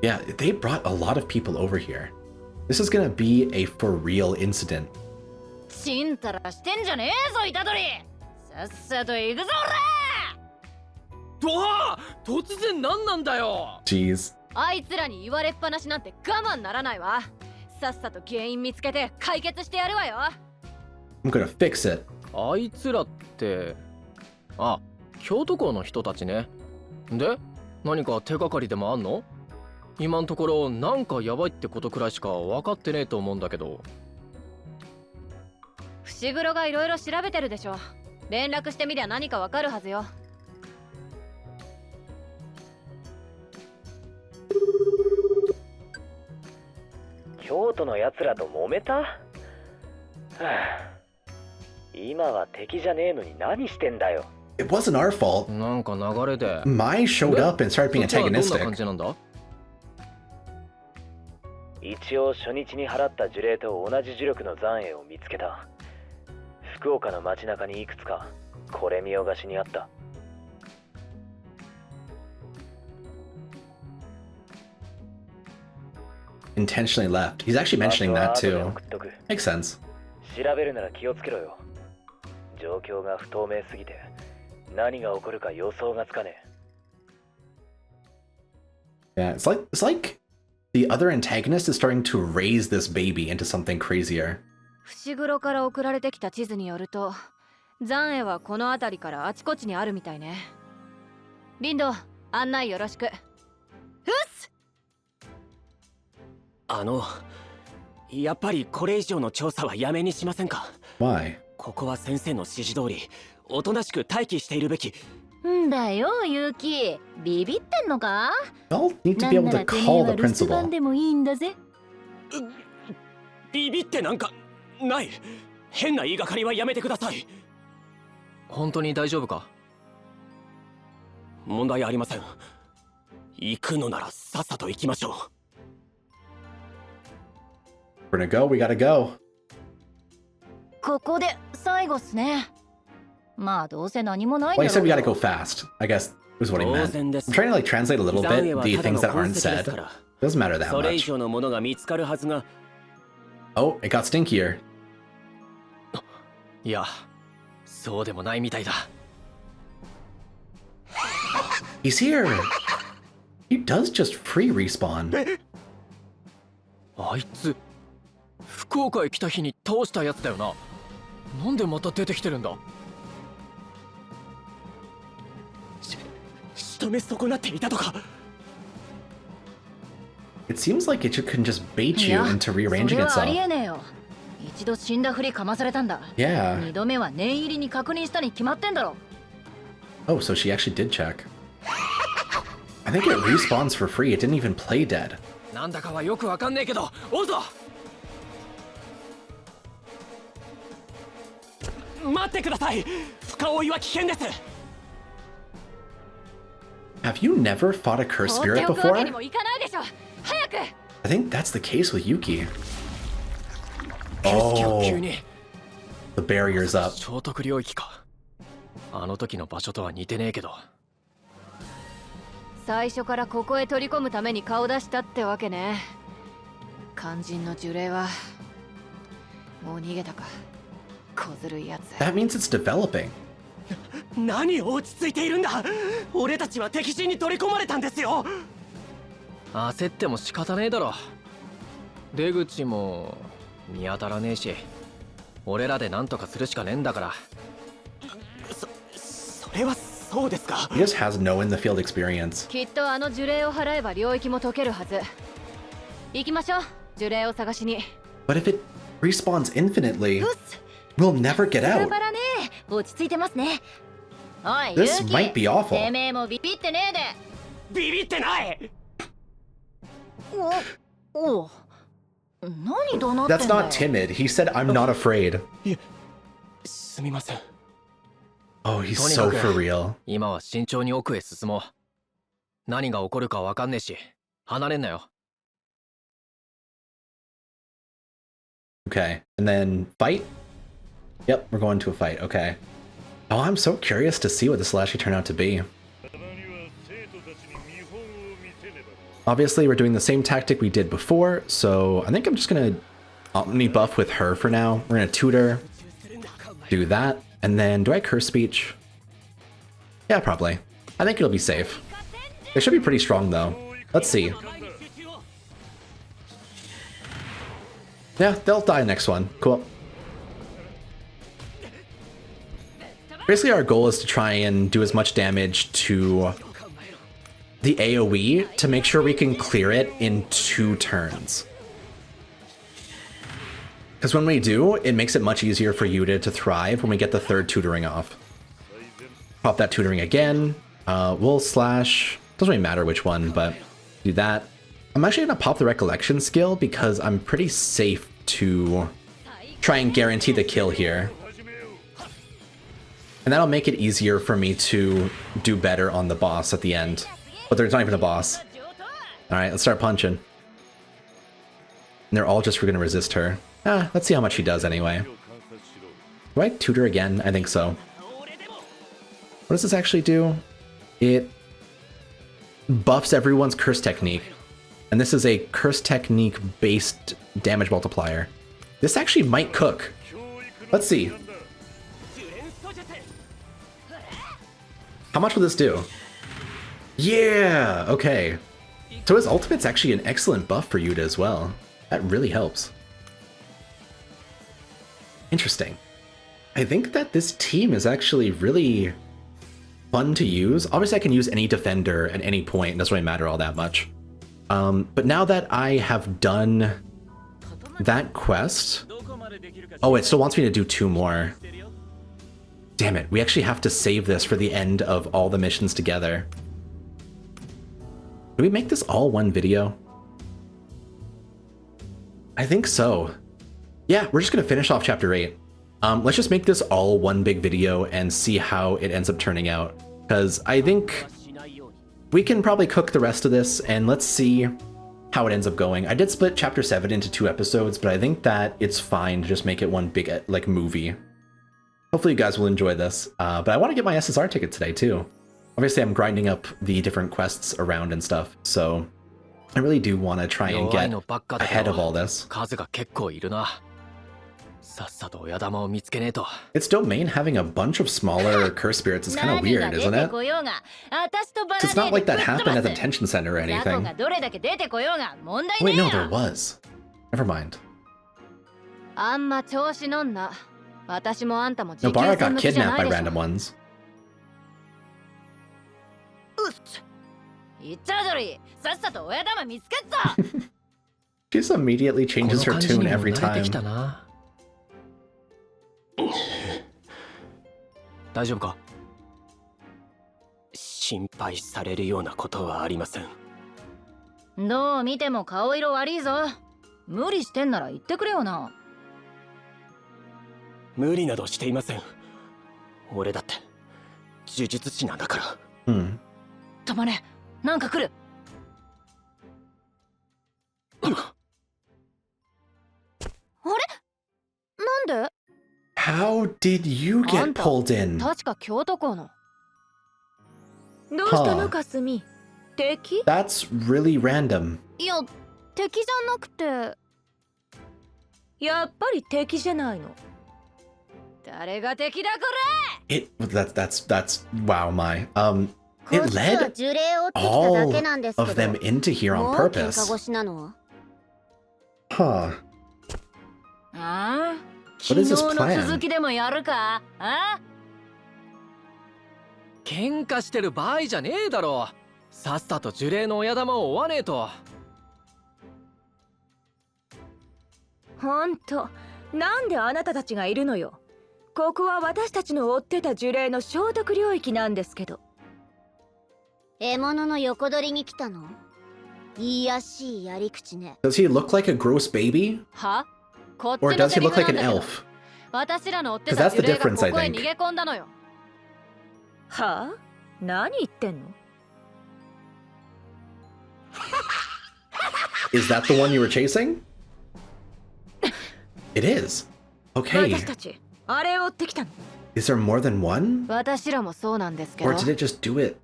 Yeah, they brought a lot of people over here. This is gonna be a for real incident. ちんたらしてんじゃねえぞ、イタドリ。さっさと行くぞ、ドア！突然何なんだよ。 Jeez. あいつらに言われっぱなしなんて我慢ならないわ。さっさと原因見つけて解決してやるわよ。I'm gonna fix it. あいつらって、あ、京都校の人たちね。で、何か手がかりでもあんの？今のところなんかやばいってことくらいしか分かってねえと思うんだけど。伏黒がいろいろ調べてるでしょ。連絡してみりゃ何かわかるはずよ。京都のやつらと揉めた？はあ、今は敵じゃねえのに何してんだよ。It wasn't our fault. なんか流れで Mai showed up and started being そっちはどんな antagonistic. 感じなんだ？一応初日に払った呪霊と同じ呪力の残影を見つけた。福岡の街中にいくつかこれ見よがしにあった。Intentionally left. He's actually mentioning that too. Makes sense. 調べるなら気をつけろよ。状況が不透明すぎて何が起こるか予想がつかねえ。 Yeah, it's like the other antagonist is starting to raise this baby into something crazier. 伏黒から送られてきた地図によると、残影はこの辺りからあちこちにあるみたいね。リンド、案内よろしく。うっす。やっぱりこれ以上の調査はやめにしませんか？ Why? ここは先生の指示通りおとなしく待機しているべき。んだよユウキ、ビビってんのか？ Y'all need to be able to call the principal. でもいいんだぜ。ビビってなんかない。変な言いがかりはやめてください。本当に大丈夫か？問題ありません。行くのならさっさと行きましょう。We're gonna go, we gotta go. ここで最後っすね。まあどうせ何もないん Well, だ he ろ said う we gotta け go ど。 fast, I guess is what he 当 meant. 然です。 I'm trying to like translate a little 残影 bit は the ただの things that 痕 aren't 跡です said. から Doesn't matter that それ以 much. 上のものが見つかるはずが。 Oh, it got stinkier. いや、そうでもないみたいだ。He's here. He does just free respawn. あいつ福岡へ来た日に倒したやつだよな。なんでまた出てきてるんだ？仕留め損なっていたとか。 It seems like it can just bait い you や、 into それ rearranging はあり itself. えねえよ。一度死んだふりかまされたんだ。Yeah. 二度目は念入りに確認したに決まってんだろ。Oh, so she actually did check. I think it respawns for free. It didn't even play dead. なんだかはよくわかんねえけど、おうぞ。待ってください。深追いは危険です。 Have you never fought a cursed 放って spirit おくわけに before? もいかないでしょ。早く。 I think that's the case with Yuki. 景色を Oh, 急に。 the barrier's up. 聖徳領域か。あの時の場所とは似てねえけど。最初からここへ取り込むために顔出したってわけね。肝心の呪霊はもう逃げたか。小ずるいやつ。 That means it's developing. 何を落ち着いているんだ。俺たちは敵陣に取り込まれたんですよ。焦っても仕方ねえだろ。出口も見当たらねえし、俺らで何とかするしかねえんだから。それはそうですか。 He just has no in the field experience. きっとあの呪霊を払えば領域も解けるはず。行きましょう。呪霊を探しに。 But if it respawns infinitely, うっす。 we'll never get バ out. ラバラね。落ち着いてますね。おい、 This ユウキ might be awful. てめえもビビってねえで。ビビってない。お何怒鳴ってん That's だよ。 not timid. He said, I'm not afraid. すみません。 Oh, he's とに so かく for real. 今は慎重に奥へ進もう。何が起こるかわかんねえし、離れんなよ。Okay. And then fight? Yep, we're going to a fight. Okay. Oh, I'm so curious to see what this will actually turn out to be. Obviously, we're doing the same tactic we did before, so I think I'm just gonna omni buff with her for now. We're gonna tutor, do that, and then do I curse speech? Yeah, probably. I think it'll be safe. It should be pretty strong though. Let's see. Yeah, they'll die next one. Cool. Basically, our goal is to try and do as much damage to the AoE to make sure we can clear it in 2 turns. Because when we do, it makes it much easier for Yuta to thrive when we get the 3rd tutoring off. Pop that tutoring again. We'll slash... Doesn't really matter which one, but do that. I'm actually going to pop the recollection skill because I'm pretty safe to try and guarantee the kill here. And that'll make it easier for me to do better on the boss at the end. But there's not even a boss. Alright, let's start punching. And they're all just going to resist her. Let's see how much she does anyway. Do I tutor again? I think so. What does this actually do? It buffs everyone's curse technique. And this is a curse technique based damage multiplier. This actually might cook. Let's see. How much will this do? Yeah, okay. So his ultimate's actually an excellent buff for Yuta as well. That really helps. Interesting. I think that this team is actually really fun to use. Obviously I can use any defender at any point, it doesn't really matter all that much. But now that I have done that quest... Oh, it still wants me to do 2 more. Damn it, we actually have to save this for the end of all the missions together. Do we make this all one video? I think so. Yeah, we're just gonna finish off chapter 8. Let's just make this all one big video and see how it ends up turning out. Because I think we can probably cook the rest of this and let's see how it ends up going. I did split chapter 7 into 2 episodes, but I think that it's fine to just make it one big like movie. Hopefully you guys will enjoy this. But I want to get my SSR ticket today too. Obviously I'm grinding up the different quests around and stuff, so I really do want to try and get ahead of all this. Its domain having a bunch of smaller curse spirits is kind of weird, isn't it? It's not like that happened at the detention center or anything. Wait, no, there was. Never mind. No, Bara got kidnapped by random ones. She just immediately changes her tune every time. How did you get pulled in? That's really random. That's wow my it led all of them into here on purpose. Huh. What is this plan? Does he look like a gross baby? Or does he look like an elf? Because that's the difference, I think. Is that the one you were chasing? It is. Okay. Is there more than one? Or did it just do it?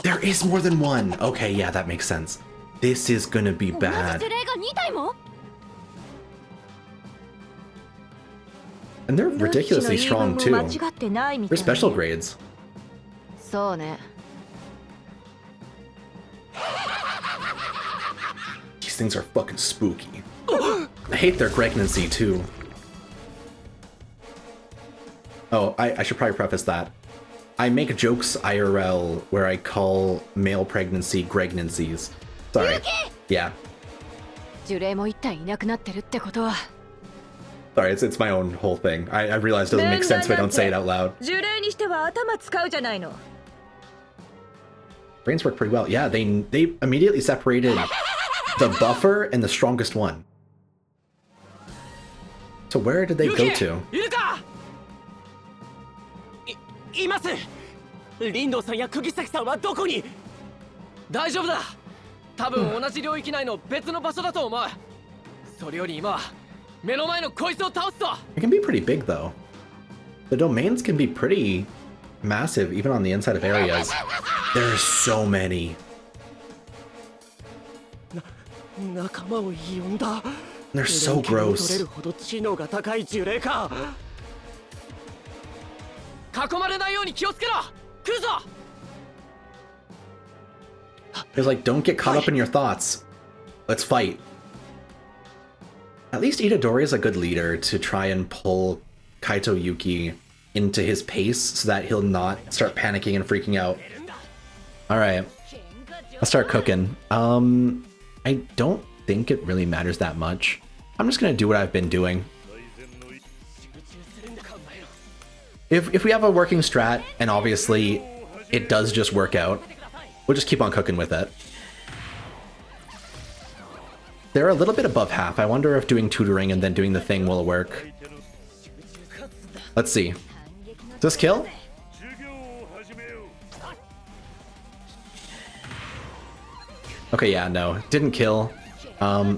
There is more than one. Okay, yeah, that makes sense. This is gonna be bad. And they're ridiculously strong too. They're special grades. These things are fucking spooky. I hate their pregnancy too. Oh, I should probably preface that. I make jokes IRL where I call male pregnancy Gregnancies. Sorry. Yeah. Sorry, it's my own whole thing. I realize it doesn't make sense if I don't say it out loud. Brains work pretty well. Yeah, they immediately separated the buffer and the strongest one. So where did they go to? います。林道さんや釘崎さんはどこに？大丈夫だ。多分同じ領域内の別の場所だと思う。それより今目の前のこいつを倒すぞ。 It can be pretty big though. The domains can be pretty massive even on the inside of areas. There are so many. 仲間を呼んだ。 They're so 取れ gross. るほど知能が高い呪霊か。囲まれないように気をつけろ。来るぞ。 It's like, don't get caught up in your thoughts. Let's fight. At least Itadori is a good leader to try and pull Kaito Yuki into his pace so that he'll not start panicking and freaking out. Alright. Let's start cooking. I don't think it really matters that much. I'm just gonna do what I've been doing. If we have a working strat, and obviously it does just work out, we'll just keep on cooking with it. They're a little bit above half. I wonder if doing tutoring and then doing the thing will work. Let's see. Does this kill? Okay, yeah, no. Didn't kill. We're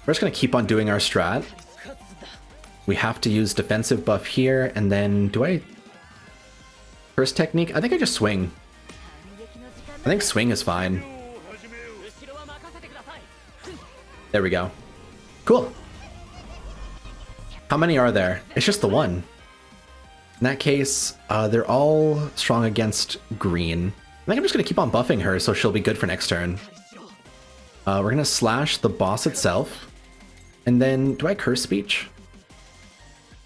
just gonna keep on doing our strat. We have to use defensive buff here, and then do I... First technique? I think I just swing. I think swing is fine. There we go. Cool. How many are there? It's just the one. In that case, they're all strong against green. I think I'm just gonna keep on buffing her so she'll be good for next turn. We're gonna slash the boss itself. And then, do I curse speech?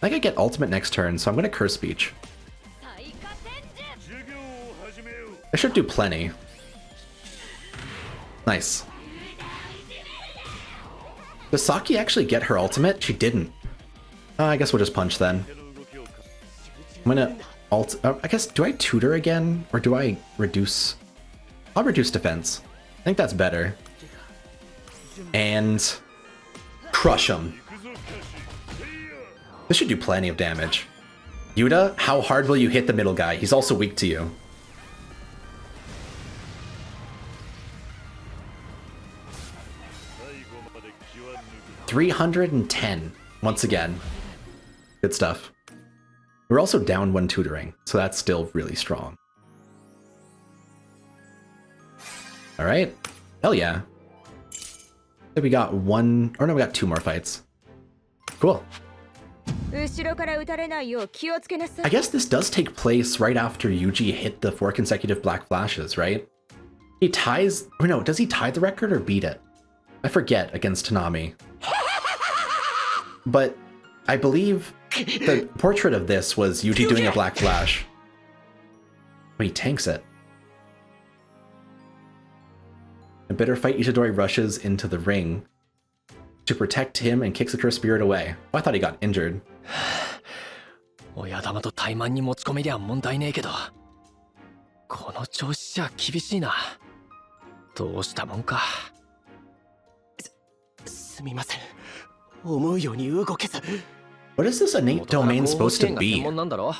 I think I get ultimate next turn, so I'm gonna curse speech. I should do plenty. Nice. Does Saki actually get her ultimate? She didn't. I guess we'll just punch then. I'm gonna I guess, do I tutor again? Or do I reduce? I'll reduce defense. I think that's better. And crush him. This should do plenty of damage. Yuta, how hard will you hit the middle guy? He's also weak to you. $310 once again. Good stuff. We're also down one tutoring, so that's still really strong. All right. Hell yeah. I think we got one, or no, we got two more fights. Cool. I guess this does take place right after Yuji hit the 4 consecutive black flashes, right? He ties, or no, does he tie the record or beat it? I forget against Tanami. But I believe the portrait of this was Yuji doing a black flash. Oh, he tanks it. A bitter fight, Itadori rushes into the ring to protect him and kicks the cursed spirit away. Oh, I thought he got injured. 親玉と怠慢に持ち込めりゃ問題ねえけど、この調子じゃ厳しいな。どうしたもんか。すみません。思うように動けず。What is this innate domain supposed to be? なんだろ。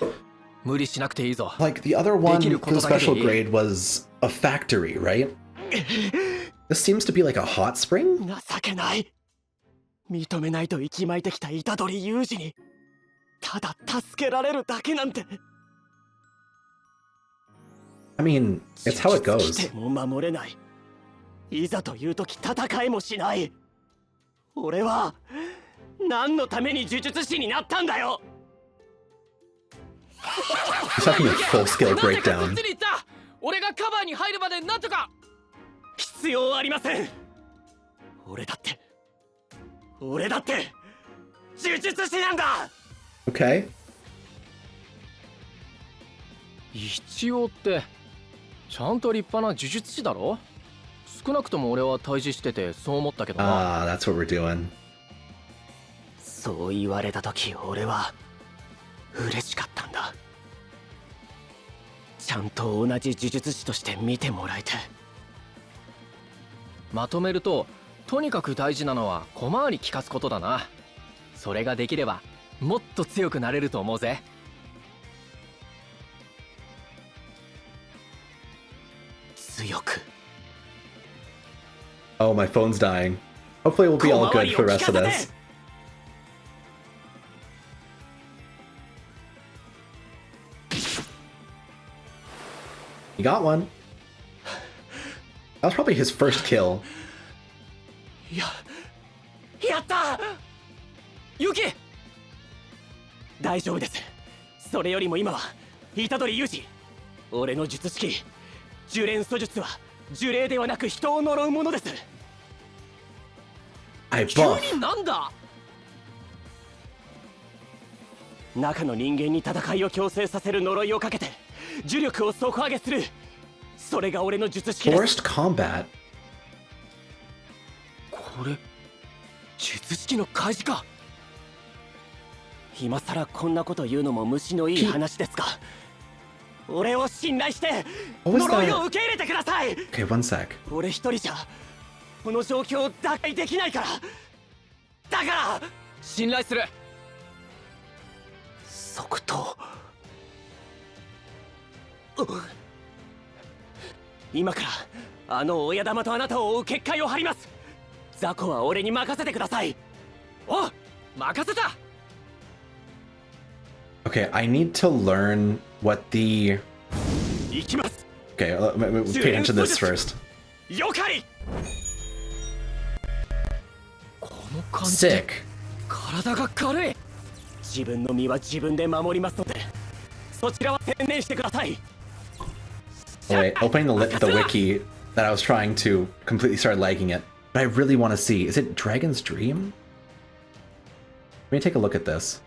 無理しなくていいぞ。Like the other one, the special grade was a factory, right? This seems to be like a hot spring? 情けない。認めないと息巻いてきた虎杖裕二にただ助けられるだけなんて。I mean, it's how it goes. 来ても守れない。いざという時戦えもしない。俺は何のために呪術師になったんだよ。He's having a full-scale breakdown. 俺がカバーに入るまでなんとか。必要ありません。俺だって呪術師なんだ。Okay. 一応ってちゃんと立派な呪術師だろ。少なくとも俺は対峙しててそう思ったけどな。That's what we're doing. そう言われた時俺は嬉しかったんだ。ちゃんと同じ呪術師として見てもらえて。まとめると、とにかく大事なのは小回り利かすことだな。それができればもっと強くなれると思うぜ。Oh, my phone's dying. Hopefully we'll be all good for the rest of this. He got one. That was probably his first kill. やった!ユキ! 大丈夫です。それよりも今は虎杖裕二。俺の術式、呪霊素術は呪霊ではなく人を呪うものです。急になんだ？中の人間に戦いを強制させる呪いをかけて呪力を底上げする。それが俺の術式です。 Forced combat. これ術式の開示か。今さらこんなこと言うのも虫のいい話ですが、俺を信頼して呪いを受け入れてください。 Okay, one sec. 俺一人じゃこの状況を打開できないから。だから信頼する。即答。今からあの親玉とあなたを追う結界を張ります。雑魚は俺に任せてください。お、任せた。 Okay, I need to learn what the... 行きます。 Okay, pay attention to this first. 了解。この感じで Sick. 体が軽い。自分の身は自分で守りますので、そちらは専念してください。 Wait, opening the wiki that I was trying to completely start lagging it. But I really want to see. Is it Dragon's Dream? Let me take a look at this.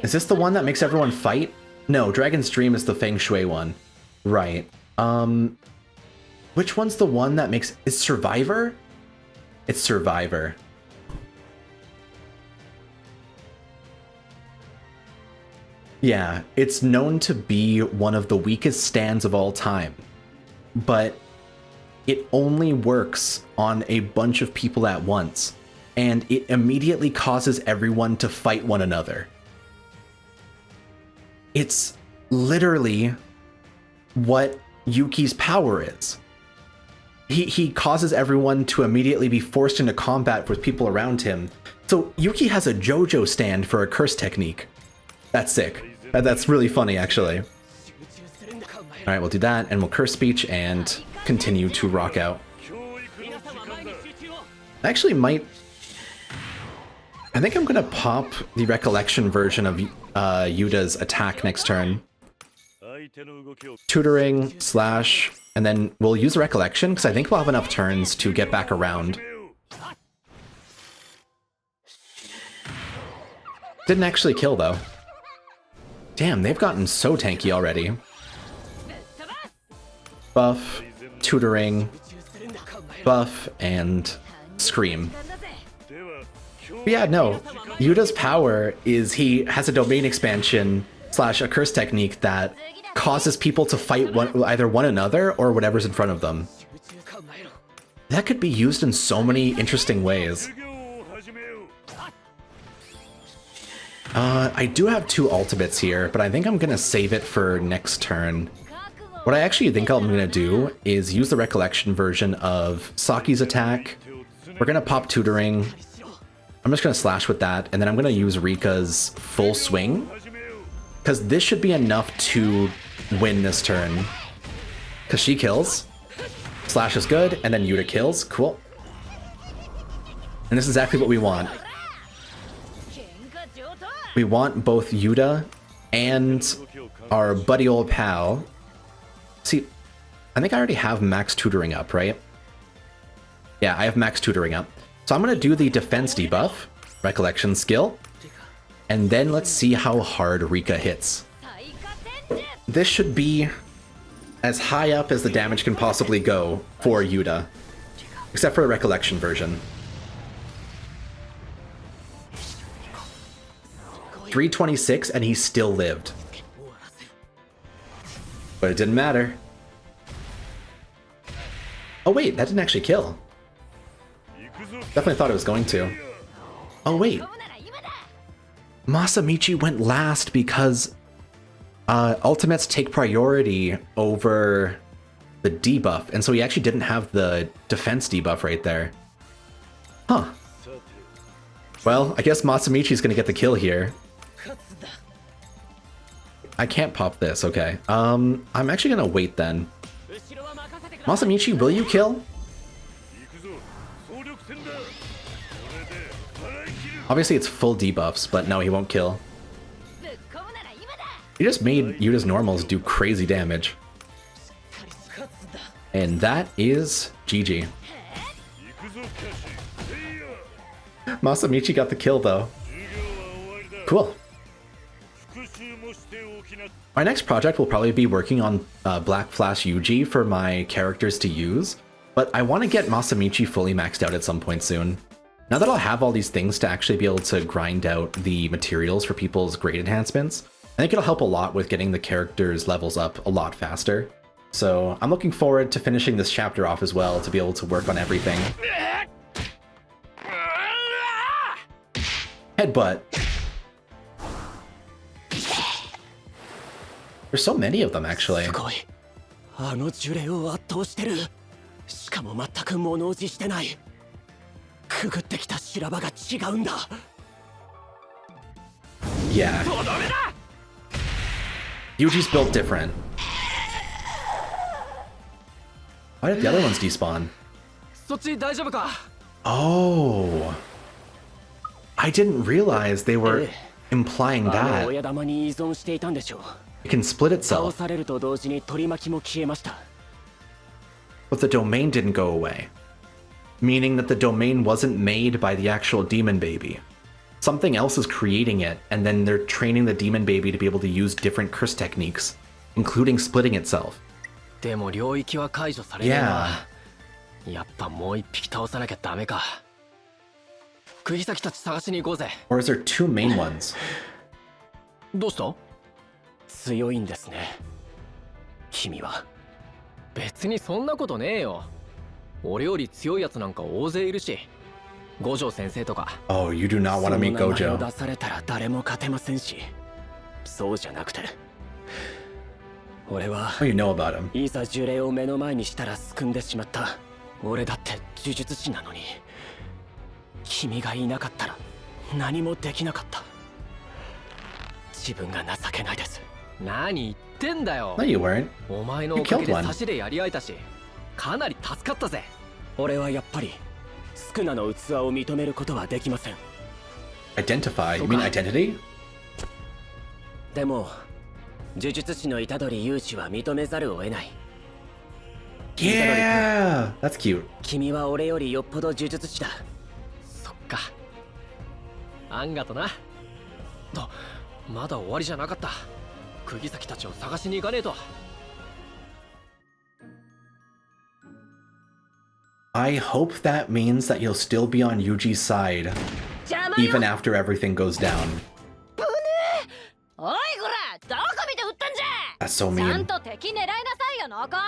Is this the one that makes everyone fight? No, Dragon's Dream is the Feng Shui one. Right. Which one's the one that makes... Is Survivor? It's Survivor. Yeah, it's known to be one of the weakest stands of all time. But it only works on a bunch of people at once, and it immediately causes everyone to fight one another. It's literally what Yuki's power is. He causes everyone to immediately be forced into combat with people around him. So Yuki has a JoJo stand for a curse technique. That's sick. That's really funny, actually. Alright, we'll do that, and we'll curse speech and continue to rock out. I actually might... I think I'm gonna pop the recollection version of Yuta's attack next turn. Tutoring, slash, and then we'll use recollection, because I think we'll have enough turns to get back around. Didn't actually kill, though. Damn, they've gotten so tanky already. Buff, tutoring, buff, and scream. But yeah, no. Yuta's power is he has a domain expansion slash a curse technique that causes people to fight either one another or whatever's in front of them. That could be used in so many interesting ways. I do have two ultimates here, but I think I'm gonna save it for next turn. What I actually think I'm gonna do is use the recollection version of Saki's attack. We're gonna pop tutoring. I'm just gonna slash with that, and then I'm gonna use Rika's full swing, because this should be enough to win this turn. Because she kills, slash is good, and then Yuta kills. Cool. And this is exactly what we want. We want both Yuta and our buddy old pal. See, I think I already have max tutoring up, right? Yeah, I have max tutoring up. So I'm going to do the defense debuff, recollection skill, and then let's see how hard Rika hits. This should be as high up as the damage can possibly go for Yuta, except for the recollection version. 326, and he still lived. But it didn't matter. Oh wait, that didn't actually kill. Definitely thought it was going to. Oh wait. Masamichi went last because ultimates take priority over the debuff, and so he actually didn't have the defense debuff right there. Huh. Well, I guess Masamichi's gonna get the kill here. I can't pop this, okay. I'm actually gonna wait then. Masamichi, will you kill? Obviously it's full debuffs, but no, he won't kill. He just made Yuta's normals do crazy damage. And that is GG. Masamichi got the kill though. Cool. My next project will probably be working on Black Flash Yuji for my characters to use, but I want to get Masamichi fully maxed out at some point soon. Now that I'll have all these things to actually be able to grind out the materials for people's grade enhancements, I think it'll help a lot with getting the characters' levels up a lot faster. So I'm looking forward to finishing this chapter off as well to be able to work on everything. Headbutt. There's so many of them actually. あの呪霊を圧倒してる。しかも全く物おじしてない。くぐってきた修羅場が違うんだ。Yeah. Yuji's built different. Why did the other ones despawn? そっち大丈夫か? Oh. I didn't realize they were implying that. 親玉に依存していたんでしょう。 It can split 倒 itself. されると同時に取り巻きも消えました。 But the domain didn't go away. Meaning that the domain wasn't made by the actual demon baby. Something else is creating it, and then they're training the demon baby to be able to use different curse techniques, including splitting itself. でも領域は解除されないな。やっぱもう一匹倒さなきゃダメか。釘崎たち探しに行こうぜ。Or is there two main ones? どうした？強いんですね。君は。別にそんなことねえよ。俺より強いやつなんか大勢いるし。五条先生とか。Oh, you do not want to meet その名前を Gojo. 出されたら誰も勝てませんし。そうじゃなくて。俺は。Oh, you know about him. いざ呪霊を目の前にしたらすくんでしまった。俺だって呪術師なのに。君がいなかったら何もできなかった。自分が情けないです。何言ってんだよ。 No, you weren't. お前のおかげで差しでやり合えたし、かなり助かったぜ。俺はやっぱりスクナの器を認めることはできません。Identify? You mean identity? でも呪術師の虎杖勇士は認めざるを得ない。 Yeah, that's cute. 君は俺よりよっぽど呪術師だ。そっか。あんがとな。と、まだ終わりじゃなかった。釘崎たちを探しに行かねえと。I hope that means that you'll still be on Yuji's side, even after everything goes down. おいこら、どこ見て撃ったんじゃ。 That's so ちゃん mean. と敵狙いなさいよ、ノコン。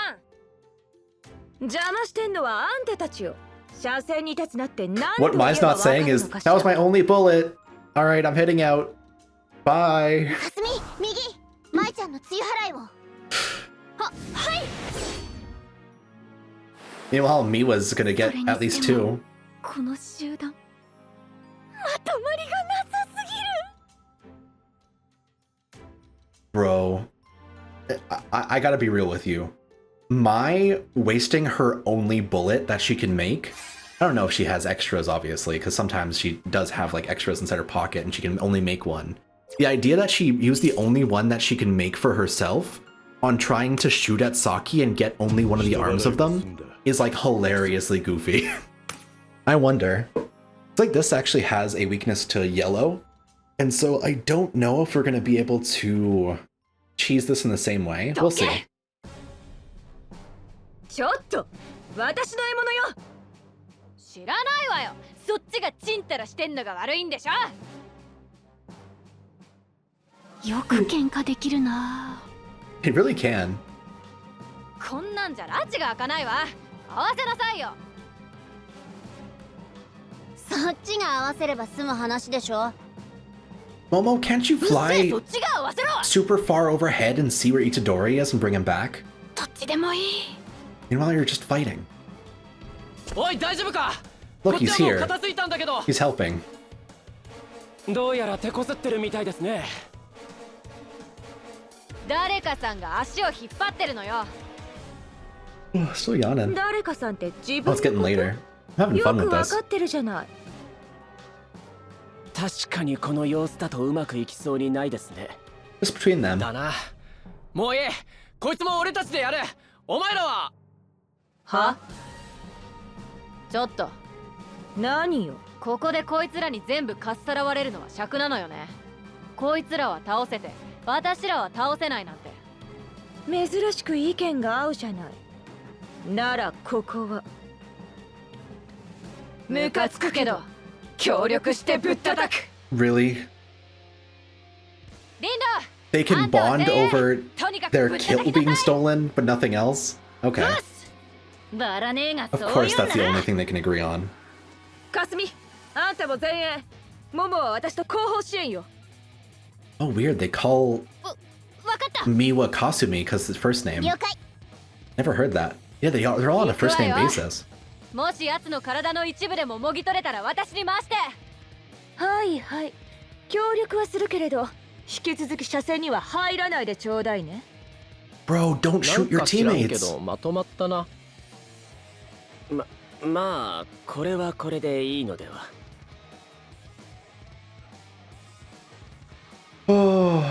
邪魔してんのはあんたたちよ。車線に立つなって何度 What 言え Mai's ば not わかる saying の is, かし that ら。 was my only bullet. Alright, I'm heading out. Bye. かすみ右舞ちゃんの露払いを。ははい。 Meanwhile, Miwa's gonna get at least two. この集団まとまりがなさすぎる。 Bro, I gotta be real with you. Mai wasting her only bullet that she can make, I don't know if she has extras, obviously, because sometimes she does have like extras inside her pocket and she can only make one. The idea that she used the only one that she can make for herself on trying to shoot at Saki and get only one of the arms of them is like hilariously goofy. I wonder. It's like this actually has a weakness to yellow, and so I don't know if we're going to be able to cheese this in the same way. We'll see. ちょっと私の獲物よ。知らないわよ。そっちがチンタラしてんのが悪いんでしょ。よく喧嘩できるな。 It really can. こんなんじゃ拉致が開かないわ。合わせなさいよ。そっちが合わせれば済む話でしょ。 Momo, can't you うっせえ、 fly そっちが合わせろ。 super far overhead and see where Itadori is and bring him back? どっちでもいい。Meanwhile, you're just fighting. おい大丈夫か Look, こっち he's はもう here. 片付いたんだけど He's helping. どうやら手こずってるみたいですね。誰かさんが足を引っ張ってるのよ。 Oh, still yawning. 誰かさんって自 Oh, it's 分 getting のこと later. I'm having よ fun く with わ this. かってるじゃない。確かにこの様子だとうまくいきそうにないですね。 Just between them. だなもういいこいつも俺たちでやるお前らはは？ちょっと、何よ。ここでこいつらに全部かっさらわれるのは尺なのよね。こいつらは倒せて、私らは倒せないなんて。珍しく意見が合うじゃない。ならここはムカつくけど協力してぶったたく。 Really? リン They can bond over ド、とにかく their ぶったた kill きな being さい。 stolen, but nothing else? Okay. バラネーが Of そう course, 言うん that's the だな。 only thing they can agree on. かすみ、あんたも前衛。モモは私と後方支援よ。 Oh, weird. They call わかった Miwa Kasumi because his first name. 了解 Never heard that. Yeah, they're all on a first name basis. もし奴の体の一部でももぎ取れたら私に回して。はいはい。協力はするけれど、引き続き車線には入らないでちょうだいね。 Bro, don't なん shoot your か知らんけ teammates. どまとまったな。まあこれはこれでいいのでは。 Oh.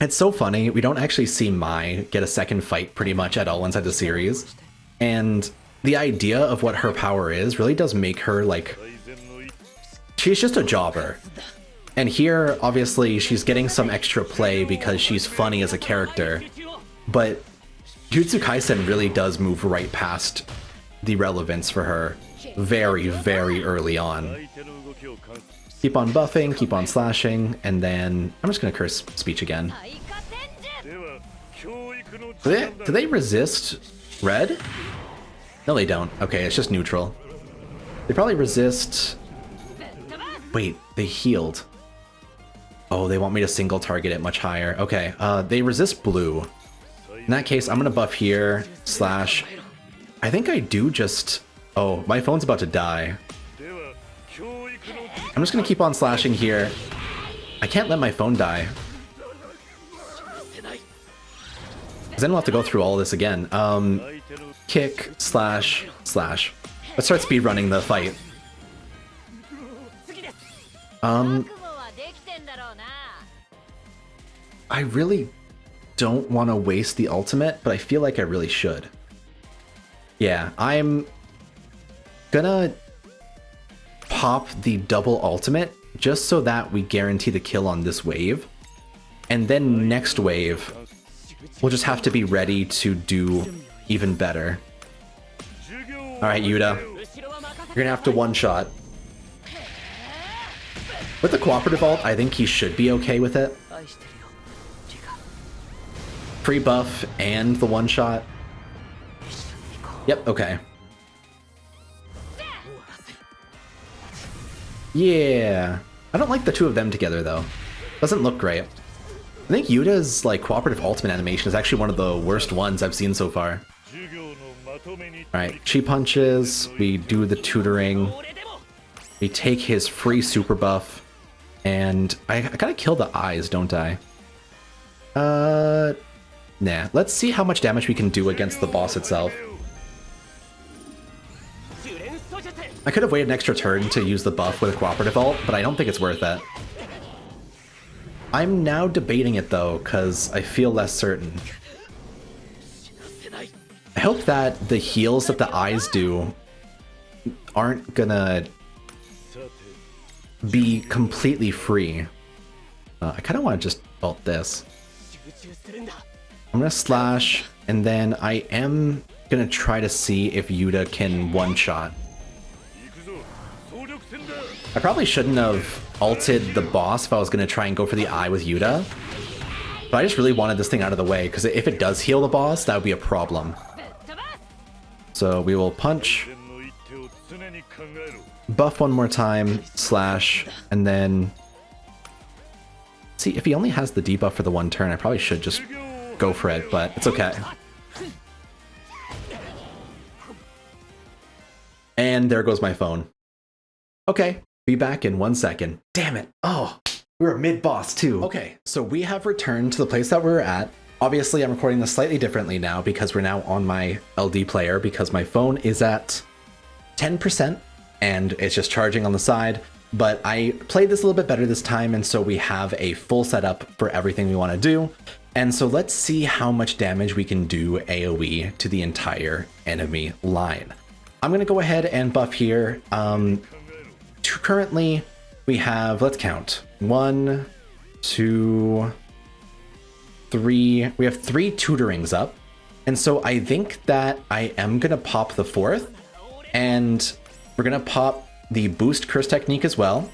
It's so funny. We don't actually see Mai get a second fight pretty much at all inside the series. And the idea of what her power is really does make her like... She's just a jobber. And here, obviously, she's getting some extra play because she's funny as a character. But Jujutsu Kaisen really does move right past the relevance for her very, very early on. Keep on buffing, keep on slashing, and then... I'm just gonna curse speech again. Do they resist red? No, they don't. Okay, it's just neutral. They probably resist... Wait, they healed. Oh, they want me to single target it much higher. Okay, they resist blue. In that case, I'm gonna buff here, slash... I think I do just... Oh, my phone's about to die. I'm just gonna keep on slashing here. I can't let my phone die. Because then we'll have to go through all this again. Kick, slash, slash. Let's start speedrunning the fight. I really don't want to waste the ultimate, but I feel like I really should. Yeah, I'm gonna pop the double ultimate just so that we guarantee the kill on this wave. And then next wave, we'll just have to be ready to do even better. Alright, Yuta. You're gonna have to one-shot. With the cooperative ult, I think he should be okay with it. Free buff and the one-shot. Yep, okay. Yeah. I don't like the two of them together, though. Doesn't look great. I think Yuta's, like, cooperative ultimate animation is actually one of the worst ones I've seen so far. Alright, chi punches, we do the tutoring, we take his free super buff, and I gotta kill the eyes, don't I? Nah. Let's see how much damage we can do against the boss itself. I could have waited an extra turn to use the buff with a cooperative ult, but I don't think it's worth it. I'm now debating it though, because I feel less certain. I hope that the heals that the eyes do aren't gonna be completely free. I kind of want to just ult this. I'm gonna slash, and then I am gonna try to see if Yuta can one-shot. I probably shouldn't have ulted the boss if I was gonna try and go for the eye with Yuta. But I just really wanted this thing out of the way, because if it does heal the boss, that would be a problem. So we will punch, buff one more time, slash, and then... See, if he only has the debuff for the one turn, I probably should just go for it, but it's okay. And there goes my phone. Okay, be back in 1 second. Damn it. Oh, we were mid-boss too. Okay, so we have returned to the place that we were at. Obviously, I'm recording this slightly differently now because we're now on my LD player because my phone is at 10% and it's just charging on the side. But I played this a little bit better this time, and so we have a full setup for everything we want to do. And so let's see how much damage we can do AoE to the entire enemy line. I'm going to go ahead and buff here. Currently, we have, let's count, 1, 2, 3. We have 3 tutorings up. And so I think that I am going to pop the 4th, and we're going to pop the boost curse technique as well.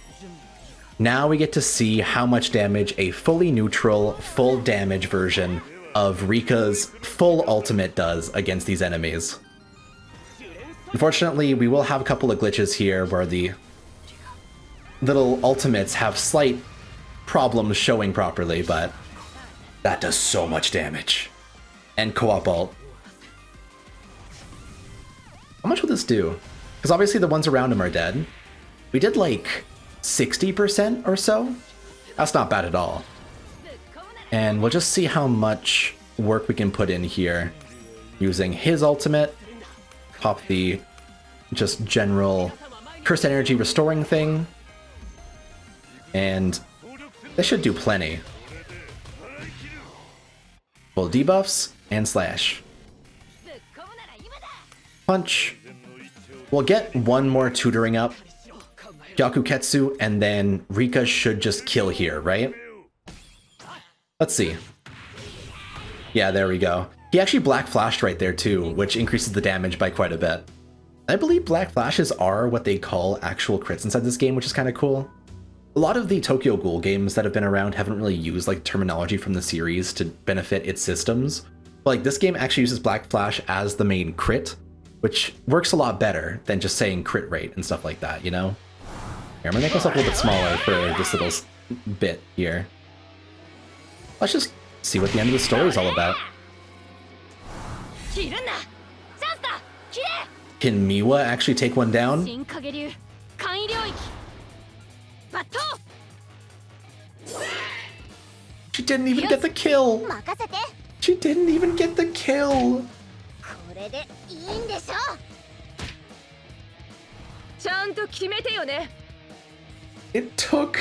Now we get to see how much damage a fully neutral, full damage version of Rika's full ultimate does against these enemies. Unfortunately, we will have a couple of glitches here where the little ultimates have slight problems showing properly, but that does so much damage. And co-op ult. How much will this do? Because obviously the ones around him are dead. We did like 60% or so. That's not bad at all. And we'll just see how much work we can put in here using his ultimate. Pop the just general curse energy restoring thing. And this should do plenty. Full debuffs and slash. Punch. We'll get one more tutoring up, Gyakuketsu, and then Rika should just kill here, right? Let's see. Yeah, there we go. He actually Black Flashed right there too, which increases the damage by quite a bit. I believe Black Flashes are what they call actual crits inside this game, which is kind of cool. A lot of the Tokyo Ghoul games that have been around haven't really used like terminology from the series to benefit its systems. But like this game actually uses Black Flash as the main crit, which works a lot better than just saying crit rate and stuff like that, you know? Here, I'm gonna make myself a little bit smaller for this little bit here. Let's just see what the end of the story is all about. Can Miwa actually take one down? She didn't even get the kill! She didn't even get the kill! It took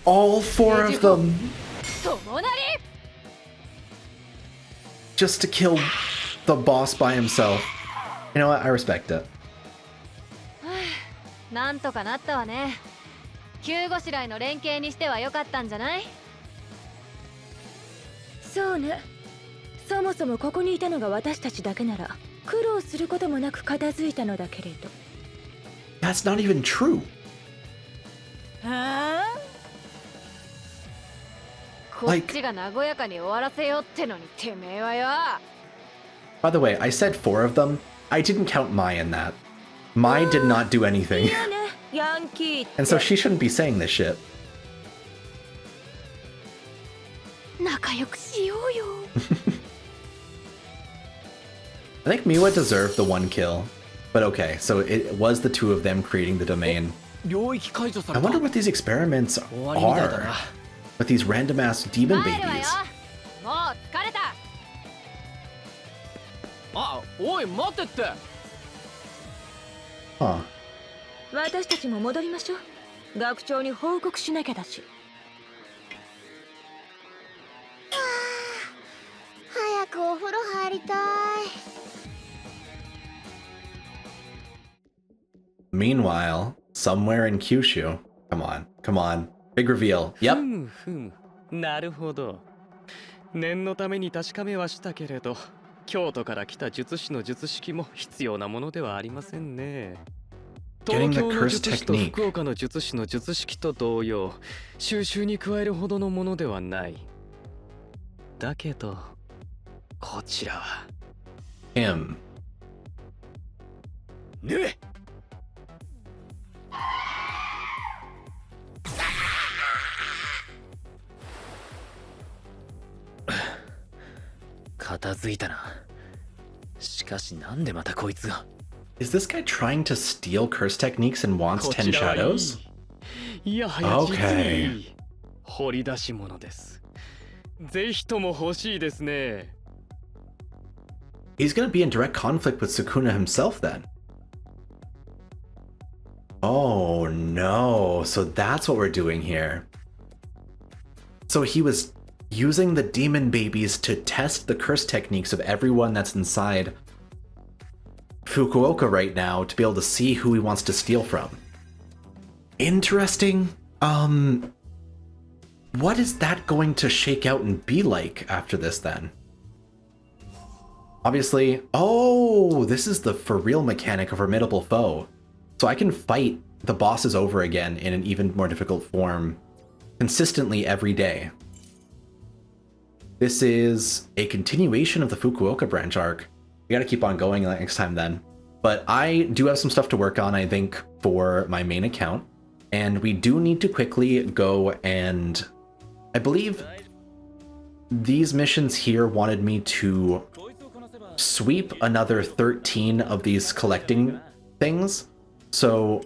all 4 of them just to kill the boss by himself. You know what? I respect it. なんとかなったわね。急ごしらえの連携にしては良かったんじゃない？そうね。そもそもここにいたのが私たちだけなら苦労することもなく片付いたのだけれど。That's not even true. はあ？こっちが和やかに終わらせようってのにてめえはよ。By the way, I said 4 of them. I didn't count Mai in that. Mai did not do anything. And so she shouldn't be saying this shit. 仲良くしようよ。I think Miwa deserved the 1 kill. But okay, so it was the 2 of them creating the domain. I wonder what these experiments are with these random ass demon babies. もう疲れた。あ、おい待ってって。Huh. 私たちも戻りましょう。学長に報告しなきゃだし。早くお風呂入りたい。Meanwhile, somewhere in Kyushu. Come on, come on. Big reveal. Yep. なるほど。念のために確かめはしたけれど、京都から来た術師の術式も必要なものではありませんね。東京の術師と福岡の術師の術式と同様、収集に加えるほどのものではない。だけど、こちらは。Him. ねえ。片付いたな。しかしなんでまたこいつが。Is this guy trying to steal curse techniques and wants 10 shadows? いやはや実 Okay. に掘り出し物です。ぜひとも欲しいですね。He's gonna be in direct conflict with Sukuna himself then. Oh no, so that's what we're doing here. So he was using the demon babies to test the curse techniques of everyone that's inside Fukuoka right now to be able to see who he wants to steal from. Interesting. What is that going to shake out and be like after this then? Obviously, oh, this is the for real mechanic of formidable foe. So I can fight the bosses over again in an even more difficult form consistently every day. This is a continuation of the Fukuoka branch arc. We gotta keep on going next time then. But I do have some stuff to work on, I think, for my main account. And we do need to quickly go and... I believe these missions here wanted me to sweep another 13 of these collecting things. So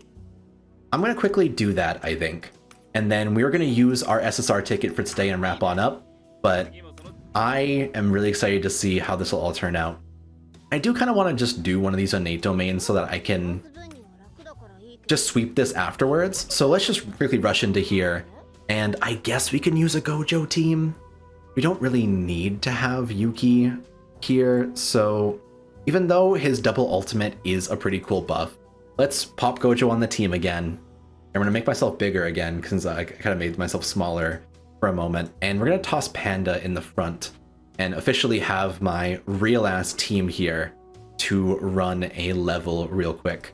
I'm going to quickly do that, I think. And then we're going to use our SSR ticket for today and wrap on up. But I am really excited to see how this will all turn out. I do kind of want to just do one of these innate domains so that I can just sweep this afterwards. So let's just quickly rush into here. And I guess we can use a Gojo team. We don't really need to have Yuki here. So even though his double ultimate is a pretty cool buff, let's pop Gojo on the team again. I'm going to make myself bigger again since I kind of made myself smaller for a moment. And we're going to toss Panda in the front and officially have my real ass team here to run a level real quick.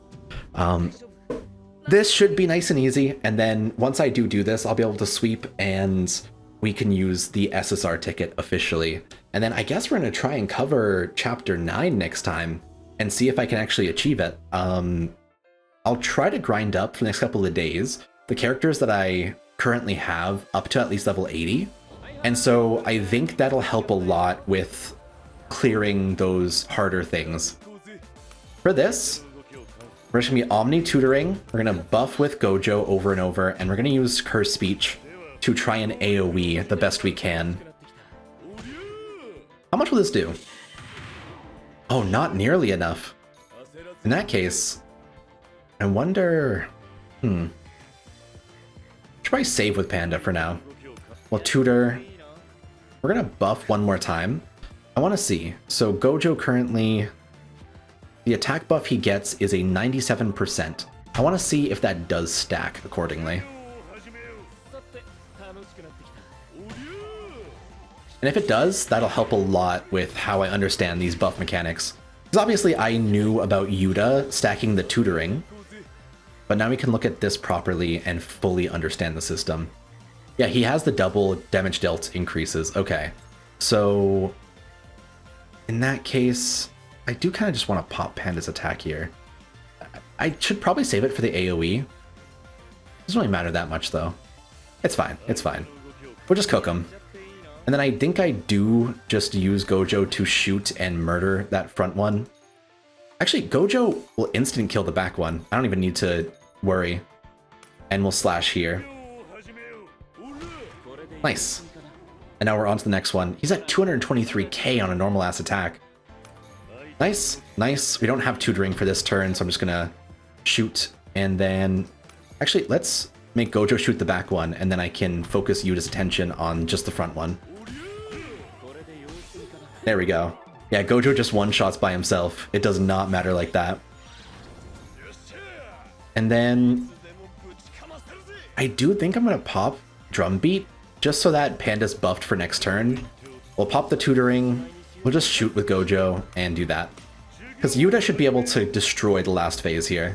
This should be nice and easy, and then once I do this, I'll be able to sweep and we can use the SSR ticket officially. And then I guess we're going to try and cover Chapter 9 next time and see if I can actually achieve it. I'll try to grind up for the next couple of days the characters that I currently have up to at least level 80. And so I think that'll help a lot with clearing those harder things. For this, we're just gonna be Omni tutoring, we're gonna buff with Gojo over and over, and we're gonna use Curse Speech to try and AoE the best we can. How much will this do? Oh, not nearly enough. In that case, I wonder... Should probably save with Panda for now. We'll tutor. We're gonna buff one more time. I wanna see. So Gojo currently... The attack buff he gets is a 97%. I want to see if that does stack accordingly. And if it does, that'll help a lot with how I understand these buff mechanics. Because obviously I knew about Yuta stacking the tutoring, but now we can look at this properly and fully understand the system. Yeah, he has the double damage dealt increases. Okay, so in that case... I do kind of just want to pop Panda's attack here. I should probably save it for the AoE. Doesn't really matter that much though. It's fine, it's fine. We'll just cook him. And then I think I do just use Gojo to shoot and murder that front one. Actually, Gojo will instant kill the back one. I don't even need to worry. And we'll slash here. Nice. And now we're on to the next one. He's at 223k on a normal ass attack. Nice, nice. We don't have tutoring for this turn, so I'm just gonna shoot, and then... Actually, let's make Gojo shoot the back one, and then I can focus Yuta's attention on just the front one. There we go. Yeah, Gojo just one-shots by himself. It does not matter like that. And then... I do think I'm gonna pop Drumbeat, just so that Panda's buffed for next turn. We'll pop the tutoring. We'll just shoot with Gojo and do that. Because Yuta should be able to destroy the last phase here.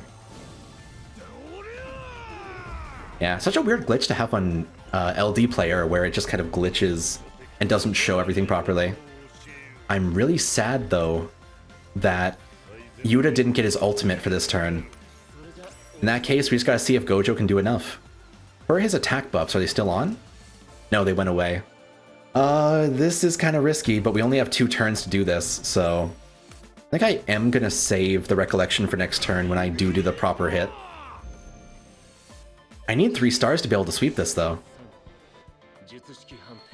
Yeah, such a weird glitch to have on LD player where it just kind of glitches and doesn't show everything properly. I'm really sad though that Yuta didn't get his ultimate for this turn. In that case, we just gotta see if Gojo can do enough. Where are his attack buffs? Are they still on? No, they went away. This is kind of risky, but we only have 2 turns to do this, so I think I am gonna save the recollection for next turn when I do the proper hit. I need 3 stars to be able to sweep this though.